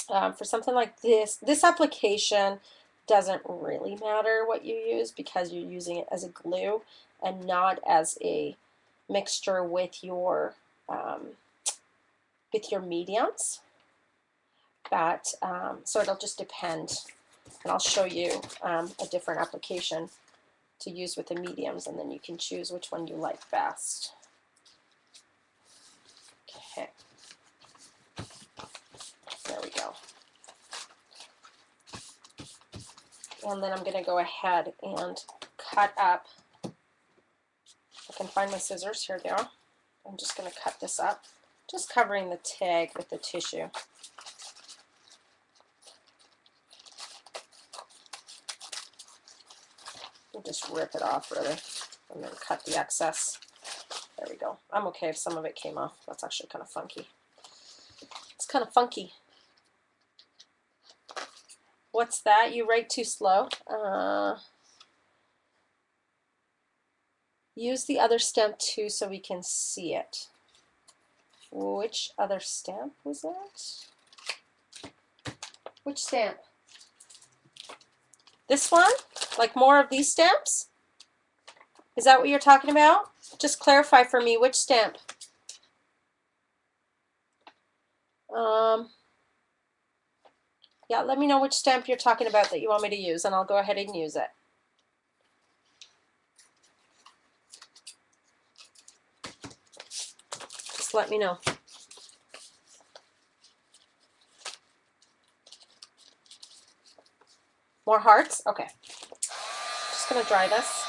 For something like this application doesn't really matter what you use because you're using it as a glue and not as a mixture with your mediums. But so it'll just depend, and I'll show you a different application to use with the mediums, and then you can choose which one you like best. Okay, there we go. And then I'm going to go ahead and cut up. I can find my scissors, here they are. I'm just going to cut this up, just covering the tag with the tissue. We'll just rip it off really, and then cut the excess. There we go. I'm okay if some of it came off. That's actually kind of funky. It's kind of funky. What's that? You write too slow? Use the other stamp too so we can see it. Which other stamp was that? Which stamp? This one? Like more of these stamps? Is that what you're talking about? Just clarify for me which stamp. Yeah, let me know which stamp you're talking about that you want me to use, and I'll go ahead and use it. Just let me know. More hearts? Okay. Just gonna dry this.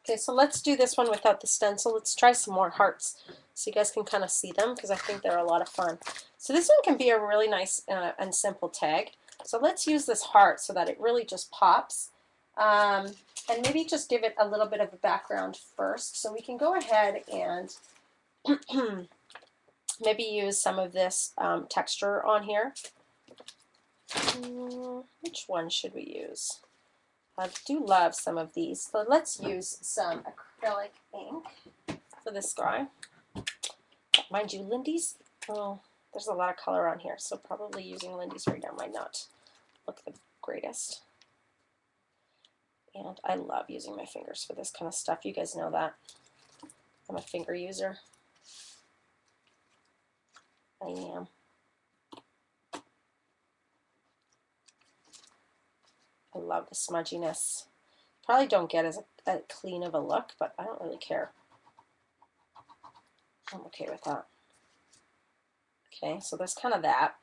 Okay, so let's do this one without the stencil. Let's try some more hearts so you guys can kind of see them, because I think they're a lot of fun. So this one can be a really nice and simple tag. So let's use this heart so that it really just pops. And maybe just give it a little bit of a background first. So we can go ahead and maybe use some of this texture on here. Which one should we use? I do love some of these. So let's use some acrylic ink for this guy. Mind you, Lindy's, oh, there's a lot of color on here, so probably using Lindy's right now might not look the greatest. And I love using my fingers for this kind of stuff. You guys know that. I'm a finger user. I am. I love the smudginess. Probably don't get as clean of a look, but I don't really care. I'm okay with that. Okay, so there's kind of that.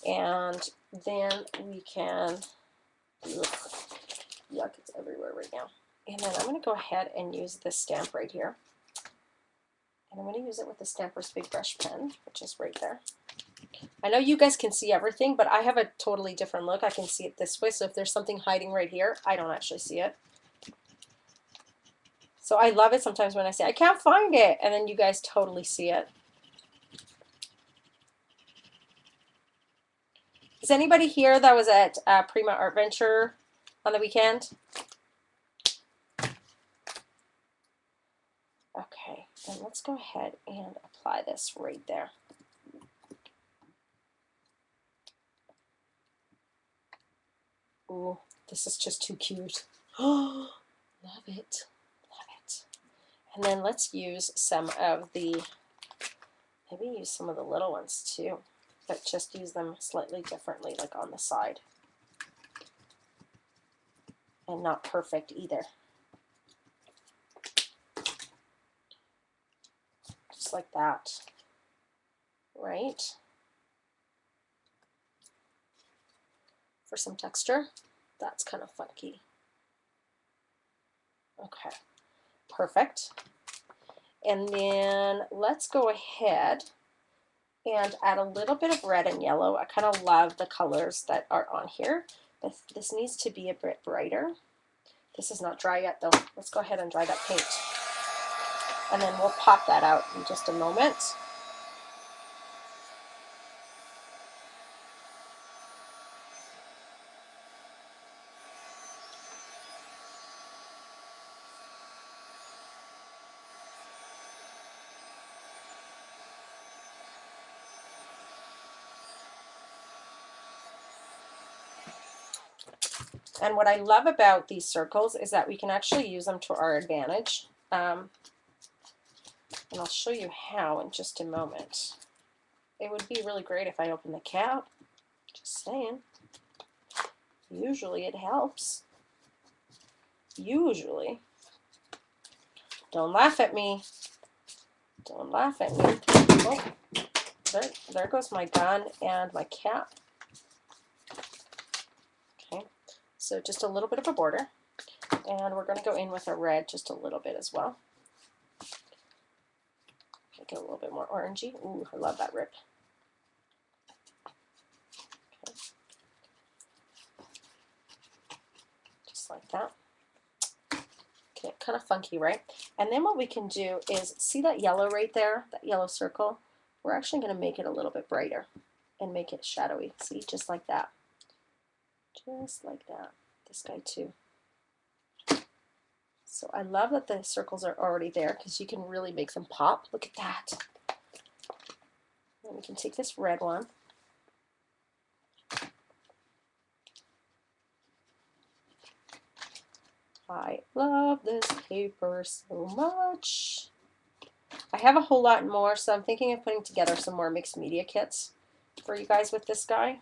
And then we can, yuck, it's everywhere right now. And then I'm going to go ahead and use this stamp right here. And I'm going to use it with the Stamper's Big Brush Pen, which is right there. I know you guys can see everything, but I have a totally different look. I can see it this way, so if there's something hiding right here, I don't actually see it. So I love it sometimes when I say, I can't find it, and then you guys totally see it. Is anybody here that was at Prima Art Venture on the weekend? Okay, and let's go ahead and apply this right there. Ooh, this is just too cute. Oh, love it, love it. And then let's use some of the, maybe use some of the little ones too, but just use them slightly differently, like on the side. And not perfect either. Just like that, right? For some texture. That's kind of funky. Okay, perfect. And then let's go ahead and add a little bit of red and yellow. I kind of love the colors that are on here, but this needs to be a bit brighter. This is not dry yet though. Let's go ahead and dry that paint. And then we'll pop that out in just a moment. And what I love about these circles is that we can actually use them to our advantage. And I'll show you how in just a moment. It would be really great if I opened the cap. Just saying. Usually it helps. Usually. Don't laugh at me. Don't laugh at me. Oh, there goes my gun and my cap. Okay, so just a little bit of a border. And we're going to go in with a red just a little bit as well. Make it a little bit more orangey. Ooh, I love that rip. Okay. Just like that. Okay, kind of funky, right? And then what we can do is, see that yellow right there, that yellow circle? We're actually going to make it a little bit brighter and make it shadowy. See, just like that. Just like that. this guy too. So I love that the circles are already there because you can really make them pop. Look at that. And we can take this red one. I love this paper so much. I have a whole lot more, so I'm thinking of putting together some more mixed media kits for you guys with this guy.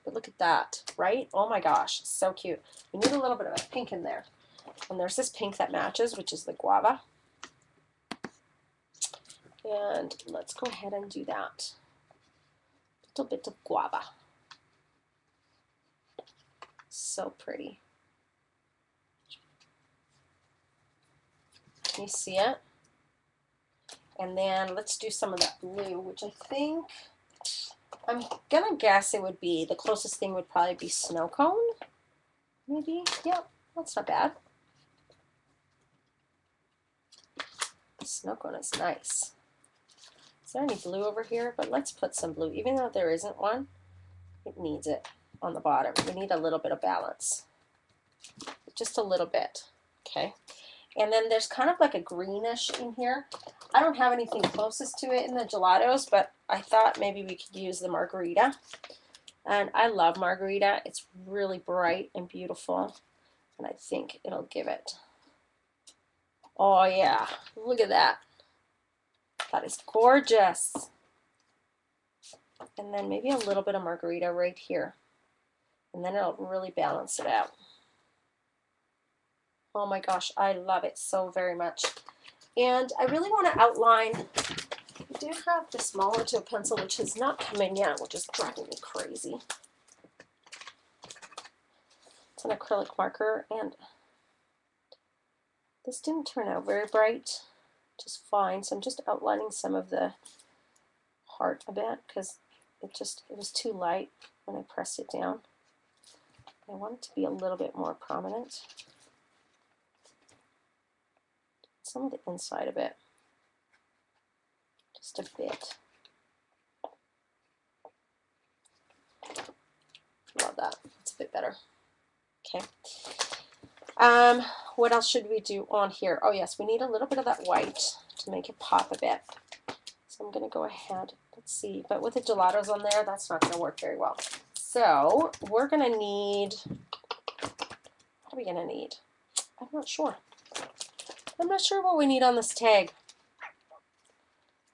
But look at that, right? Oh my gosh, so cute. We need a little bit of a pink in there. And there's this pink that matches, which is the guava. And let's go ahead and do that. A little bit of guava. So pretty. Can you see it? And then let's do some of that blue, which I think, I'm gonna guess it would be, the closest thing would probably be snow cone. Maybe, yeah, that's not bad. Snow cone is nice. Is there any blue over here? But let's put some blue, even though there isn't one, it needs it on the bottom. We need a little bit of balance. Just a little bit, okay? And then there's kind of like a greenish in here. I don't have anything closest to it in the gelatos, but I thought maybe we could use the margarita. And I love margarita. It's really bright and beautiful. And I think it'll give it. Oh yeah, look at that. That is gorgeous. And then maybe a little bit of margarita right here. And then it'll really balance it out. Oh my gosh, I love it so very much. And I really want to outline, I do have the smaller to a pencil, which has not come in yet, which is driving me crazy. It's an acrylic marker, and this didn't turn out very bright, just fine. So I'm just outlining some of the heart a bit, because it was too light when I pressed it down. I want it to be a little bit more prominent. Some of the inside of it, just a bit. Love that. It's a bit better. Okay. What else should we do on here? Oh yes, we need a little bit of that white to make it pop a bit. So I'm going to go ahead. Let's see. But with the gelatos on there, that's not going to work very well. So we're going to need. What are we going to need? I'm not sure. I'm not sure what we need on this tag.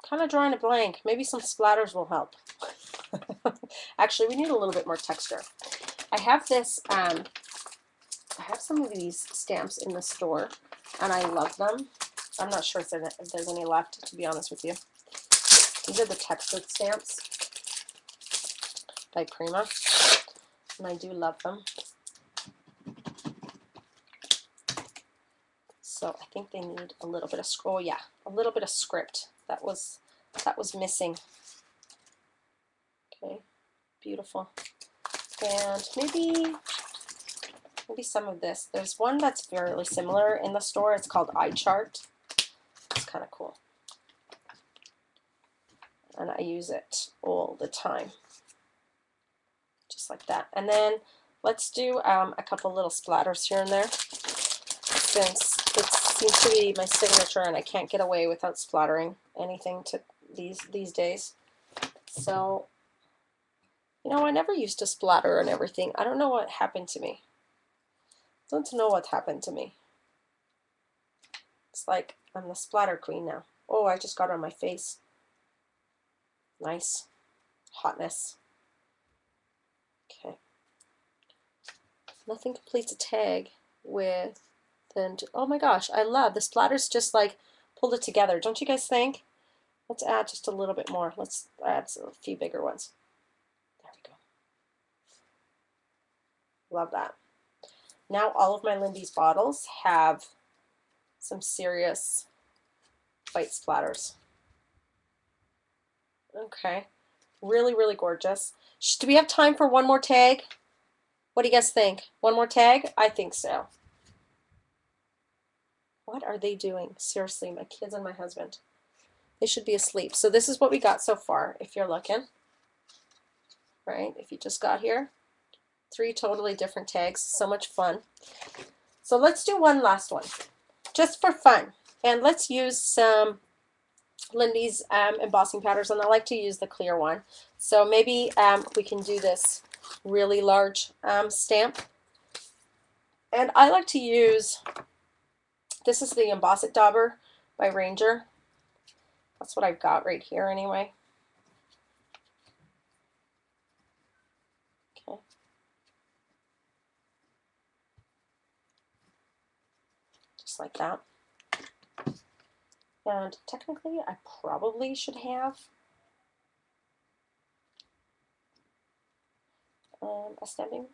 Kind of drawing a blank. Maybe some splatters will help. Actually, we need a little bit more texture. I have this, I have some of these stamps in the store, and I love them. I'm not sure if there's any left, to be honest with you. These are the textured stamps by Prima, and I do love them. So I think they need a little bit of scroll. Yeah, a little bit of script. That was missing. Okay, beautiful. And maybe some of this. There's one that's fairly similar in the store. It's called iChart. It's kind of cool. And I use it all the time. Just like that. And then let's do a couple little splatters here and there. Since it seems to be my signature and I can't get away without splattering anything to these days. So, you know, I never used to splatter and everything. I don't know what happened to me. I don't know what happened to me. It's like I'm the splatter queen now. Oh, I just got it on my face. Nice. Hotness. Okay. Nothing completes a tag with then, oh my gosh, I love the splatters, just like pulled it together. Don't you guys think? Let's add just a little bit more. Let's add a few bigger ones. There we go. Love that. Now all of my Lindy's bottles have some serious white splatters. Okay. Really, really gorgeous. Do we have time for one more tag? What do you guys think? One more tag? I think so. What are they doing? Seriously, my kids and my husband. They should be asleep. So this is what we got so far, if you're looking. Right? If you just got here. 3 totally different tags. So much fun. So let's do one last one, just for fun. And let's use some Lindy's embossing powders, and I like to use the clear one. So maybe we can do this really large stamp. And I like to use, this is the Emboss It Dauber by Ranger. That's what I've got right here anyway. Okay. Just like that. And technically, I probably should have a stamping.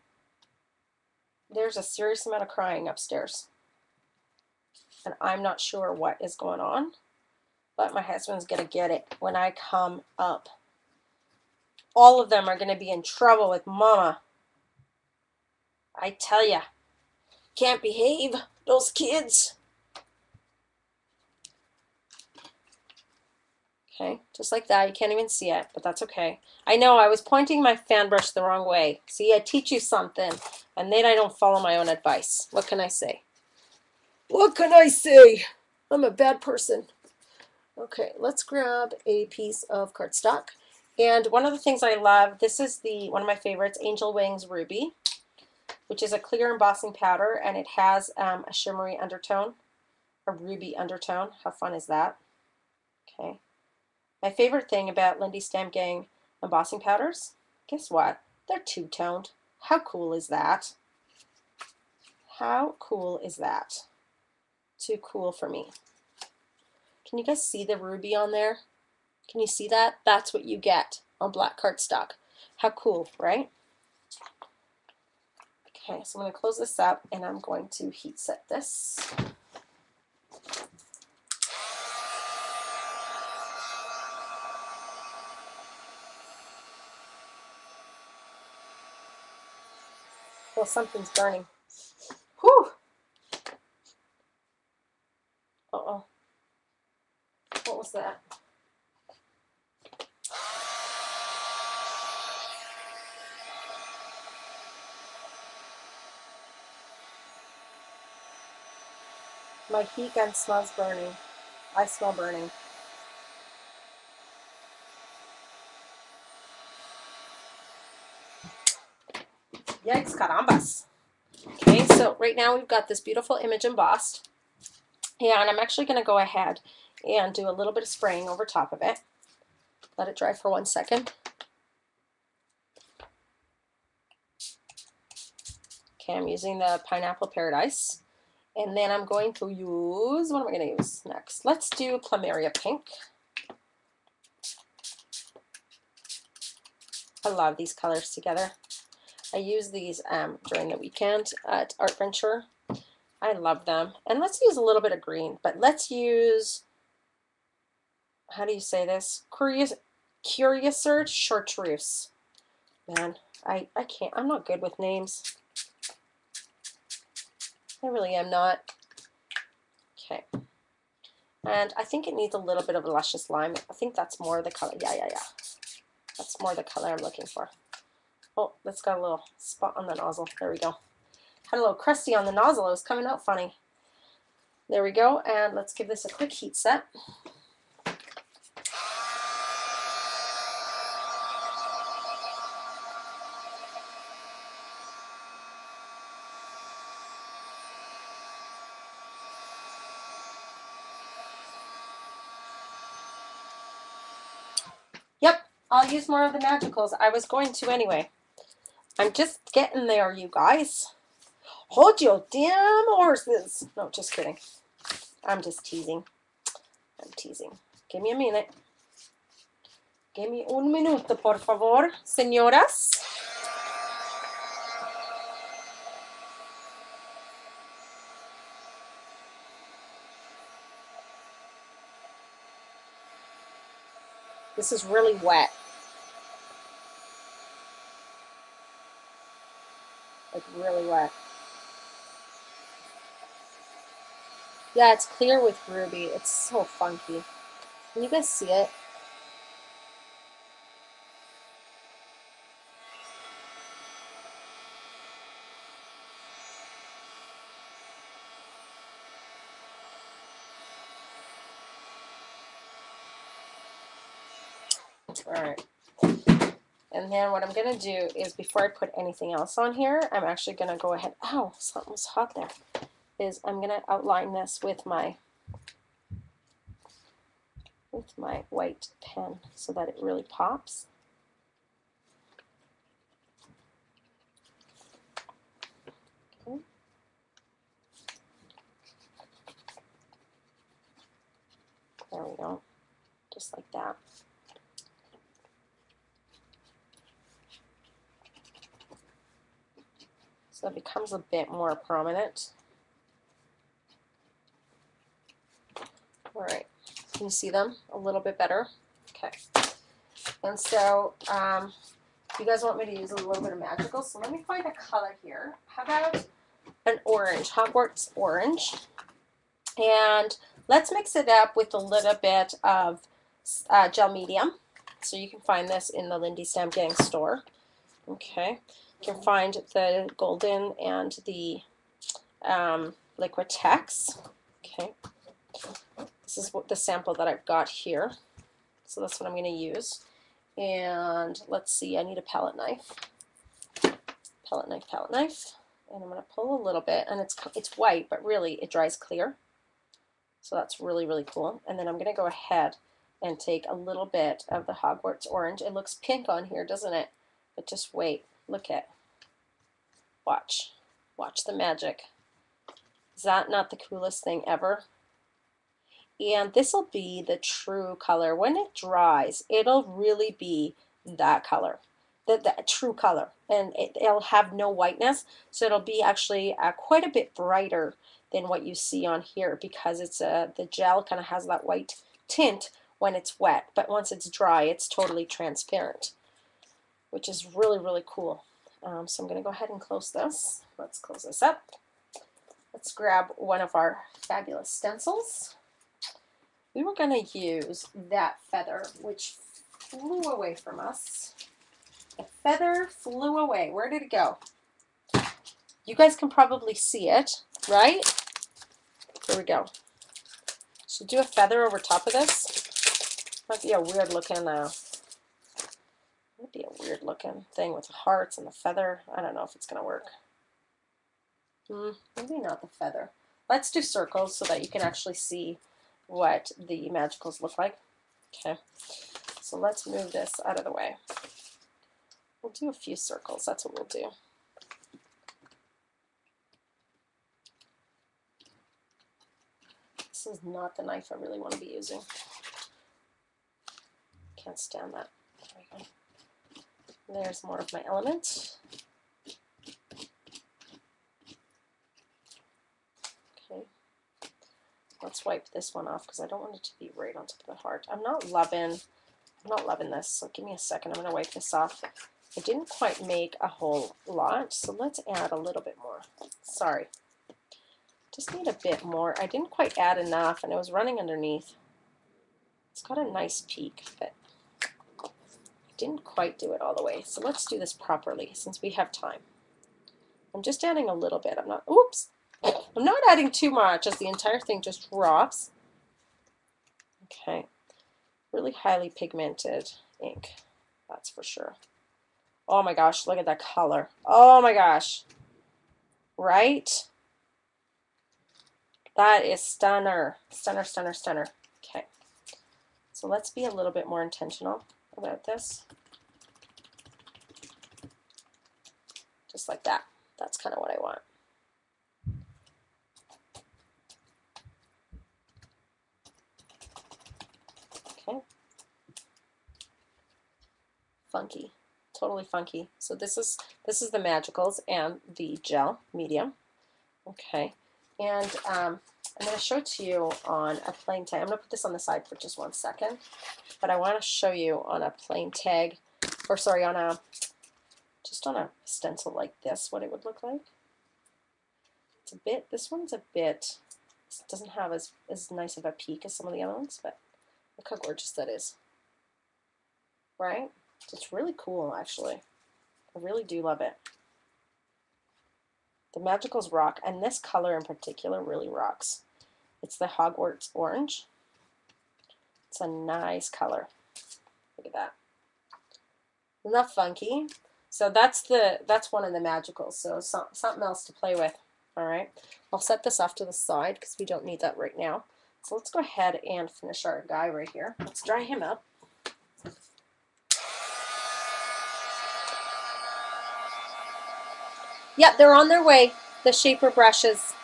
There's a serious amount of crying upstairs, and I'm not sure what is going on, but my husband's gonna get it when I come up. All of them are gonna be in trouble with Mama. I tell ya, can't behave, those kids. Okay, just like that. You can't even see it, but that's okay. I know I was pointing my fan brush the wrong way. See, I teach you something, and then I don't follow my own advice. What can I say? What can I say? I'm a bad person. Okay, let's grab a piece of cardstock. And one of the things I love, this is one of my favorites, Angel Wings Ruby, which is a clear embossing powder, and it has a shimmery undertone, a ruby undertone. How fun is that? Okay. My favorite thing about Lindy Stamp Gang embossing powders, guess what? They're two-toned. How cool is that? How cool is that? Too cool for me. Can you guys see the ruby on there? Can you see that? That's what you get on black cardstock. How cool, right? Okay, so I'm going to close this up, and I'm going to heat set this. Well, something's burning. Whew! Uh-oh. What was that? My heat gun smells burning. I smell burning. Yikes, carambas. Okay, so right now we've got this beautiful image embossed. And I'm actually going to go ahead and do a little bit of spraying over top of it. Let it dry for 1 second. Okay, I'm using the Pineapple Paradise. And then I'm going to use, what am I going to use next? Let's do Plumeria Pink. I love these colors together. I use these during the weekend at Art Venture. I love them. And let's use a little bit of green, but let's use, how do you say this? Curious Chartreuse. Man, I can't, I'm not good with names. I really am not. Okay. And I think it needs a little bit of a luscious lime. I think that's more the color. Yeah. That's more the color I'm looking for. Oh, that's got a little spot on the nozzle. There we go. Had a little crusty on the nozzle. It was coming out funny. There we go. And let's give this a quick heat set. Yep, I'll use more of the magicals. I was going to anyway. I'm just getting there, you guys. Hold your damn horses. No, just kidding. I'm just teasing. I'm teasing. Give me a minute. Give me un minuto, por favor, señoras. This is really wet. Like really wet. Yeah, it's clear with ruby. It's so funky. Can you guys see it? All right. And then what I'm going to do is, before I put anything else on here, I'm actually going to go ahead, ow, something was hot there, is I'm going to outline this with my white pen so that it really pops. Okay. There we go, just like that. So it becomes a bit more prominent. All right, can you see them a little bit better? Okay. And so you guys want me to use a little bit of magical, so let me find a color here. How about an orange, Hogwarts orange? And let's mix it up with a little bit of gel medium. So you can find this in the Lindy Stamp Gang store. Okay, you can find the golden and the liquid text. Okay, this is what the sample that I've got here. So that's what I'm going to use. And let's see, I need a palette knife. Palette knife. And I'm going to pull a little bit, and it's white, but really it dries clear. So that's really, really cool. And then I'm going to go ahead and take a little bit of the Hogwarts orange. It looks pink on here, doesn't it? But just wait. Look at. Watch. Watch the magic. Is that not the coolest thing ever? And this will be the true color. When it dries, it'll really be that color, the true color. And it'll have no whiteness, so it'll be actually quite a bit brighter than what you see on here, because it's the gel kind of has that white tint when it's wet, but once it's dry, it's totally transparent, which is really, really cool. So I'm going to go ahead and close this. Let's close this up. Let's grab one of our fabulous stencils. We were going to use that feather, which flew away from us. The feather flew away. Where did it go? You guys can probably see it, right? Here we go. Should do a feather over top of this. Might be a weird looking thing with the hearts and the feather. I don't know if it's going to work. Maybe not the feather. Let's do circles so that you can actually see what the magicals look like. Okay, so let's move this out of the way. We'll do a few circles. That's what we'll do. This is not the knife I really want to be using. Can't stand that. There we go. There's more of my element. Okay. Let's wipe this one off because I don't want it to be right on top of the heart. I'm not loving this, so give me a second. I'm going to wipe this off. I didn't quite make a whole lot, so let's add a little bit more. Sorry. Just need a bit more. I didn't quite add enough, and it was running underneath. It's got a nice peak, but I didn't quite do it all the way. So let's do this properly since we have time. I'm just adding a little bit. I'm not adding too much as the entire thing just drops. Okay. Really highly pigmented ink, that's for sure. Oh my gosh, look at that color. Oh my gosh. Right? That is stunner. Stunner, stunner, stunner. Okay. So let's be a little bit more intentional about this. Just like that. That's kind of what I want. Okay. Funky. Totally funky. So this is the magicals and the gel medium. Okay. And I'm going to show it to you on a plain tag. I'm going to put this on the side for just 1 second, but I want to show you on a plain tag, or sorry, just on a stencil like this, what it would look like. It's a bit, this one's a bit, it doesn't have as nice of a peak as some of the other ones, but look how gorgeous that is. Right? So it's really cool, actually. I really do love it. The magicals rock, and this color in particular really rocks. It's the Hogwarts orange. It's a nice color. Look at that. Isn't that funky? So that's one of the magicals. So something else to play with. All right. I'll set this off to the side because we don't need that right now. So let's go ahead and finish our guy right here. Let's dry him up. Yep, they're on their way, the shaper brushes.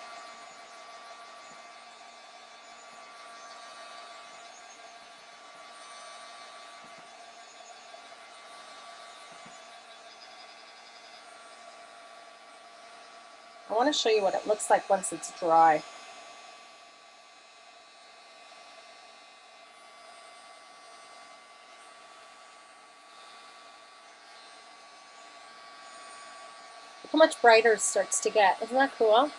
I want to show you what it looks like once it's dry. Look how much brighter it starts to get. Isn't that cool?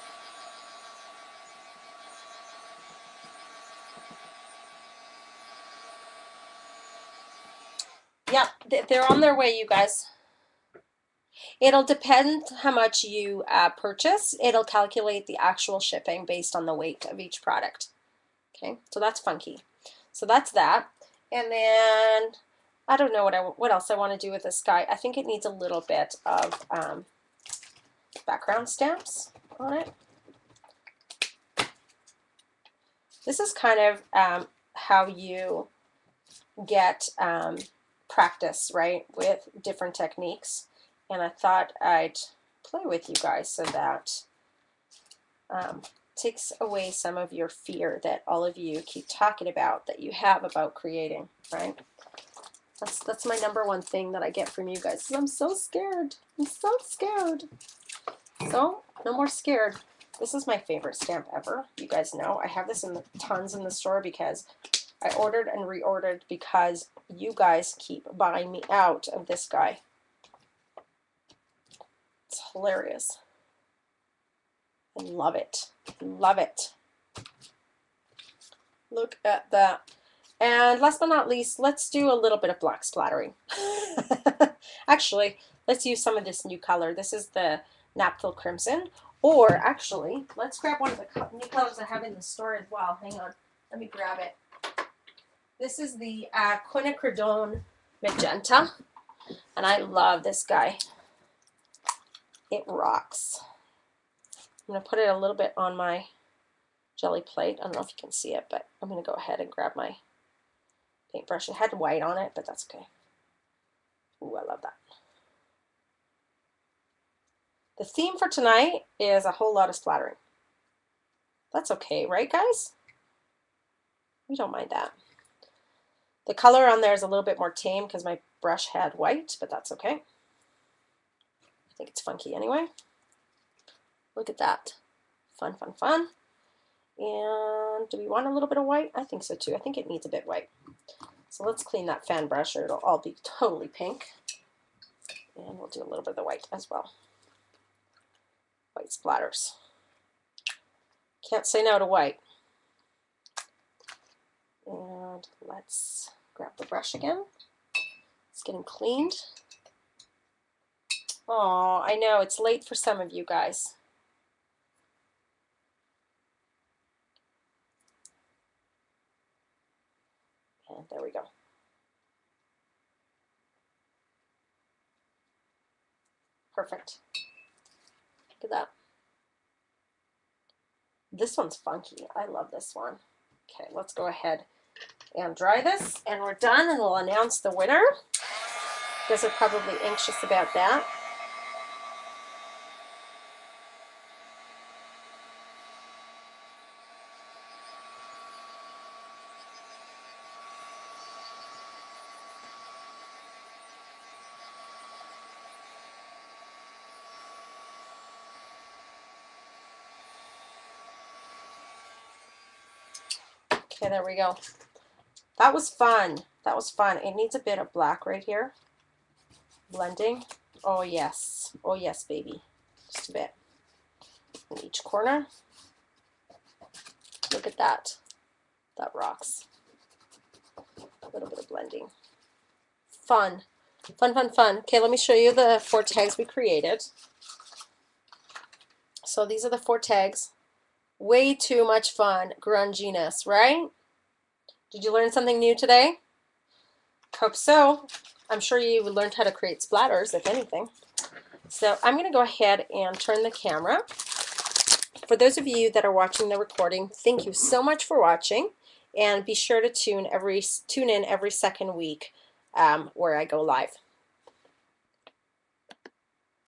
Yep, they're on their way, you guys. It'll depend how much you purchase. It'll calculate the actual shipping based on the weight of each product. Okay, so that's funky. So that's that. And then I don't know what else I want to do with this guy. I think it needs a little bit of background stamps on it. This is kind of how you get practice, right, with different techniques. And I thought I'd play with you guys so that takes away some of your fear that all of you keep talking about that you have about creating, right? That's my number one thing that I get from you guys. I'm so scared. I'm so scared. So no more scared. This is my favorite stamp ever. You guys know I have this in tons in the store because I ordered and reordered because you guys keep buying me out of this guy. It's hilarious. I love it. Love it. Look at that. And last but not least, let's do a little bit of black splattering. Actually, let's use some of this new color. This is the Naphtha Crimson. Or actually, let's grab one of the new colors I have in the store as well. Hang on. Let me grab it. This is the Quinacridone Magenta. And I love this guy. It rocks. I'm going to put it a little bit on my jelly plate. I don't know if you can see it, but I'm going to go ahead and grab my paintbrush. It had white on it, but that's okay. Ooh, I love that. The theme for tonight is a whole lot of splattering. That's okay, right, guys? We don't mind that. The color on there is a little bit more tame because my brush had white, but that's okay. I think it's funky anyway. Look at that. Fun, fun, fun. And do we want a little bit of white? I think so too. I think it needs a bit white. So let's clean that fan brush or it'll all be totally pink. And we'll do a little bit of the white as well. White splatters. Can't say no to white. And let's grab the brush again. It's getting cleaned. Oh, I know it's late for some of you guys. And there we go. Perfect. Look at that. This one's funky. I love this one. Okay, let's go ahead and dry this, and we're done, and we'll announce the winner. You guys are probably anxious about that. Okay, there we go. That was fun. That was fun. It needs a bit of black right here. Blending. Oh yes. Oh yes, baby. Just a bit. In each corner. Look at that. That rocks. A little bit of blending. Fun. Fun, fun, fun. Okay, let me show you the 4 tags we created. So these are the 4 tags. Way too much fun. Grunginess, right? Did you learn something new today? Hope so. I'm sure you learned how to create splatters, if anything. So I'm going to go ahead and turn the camera. For those of you that are watching the recording, thank you so much for watching, and be sure to tune in every second week where I go live.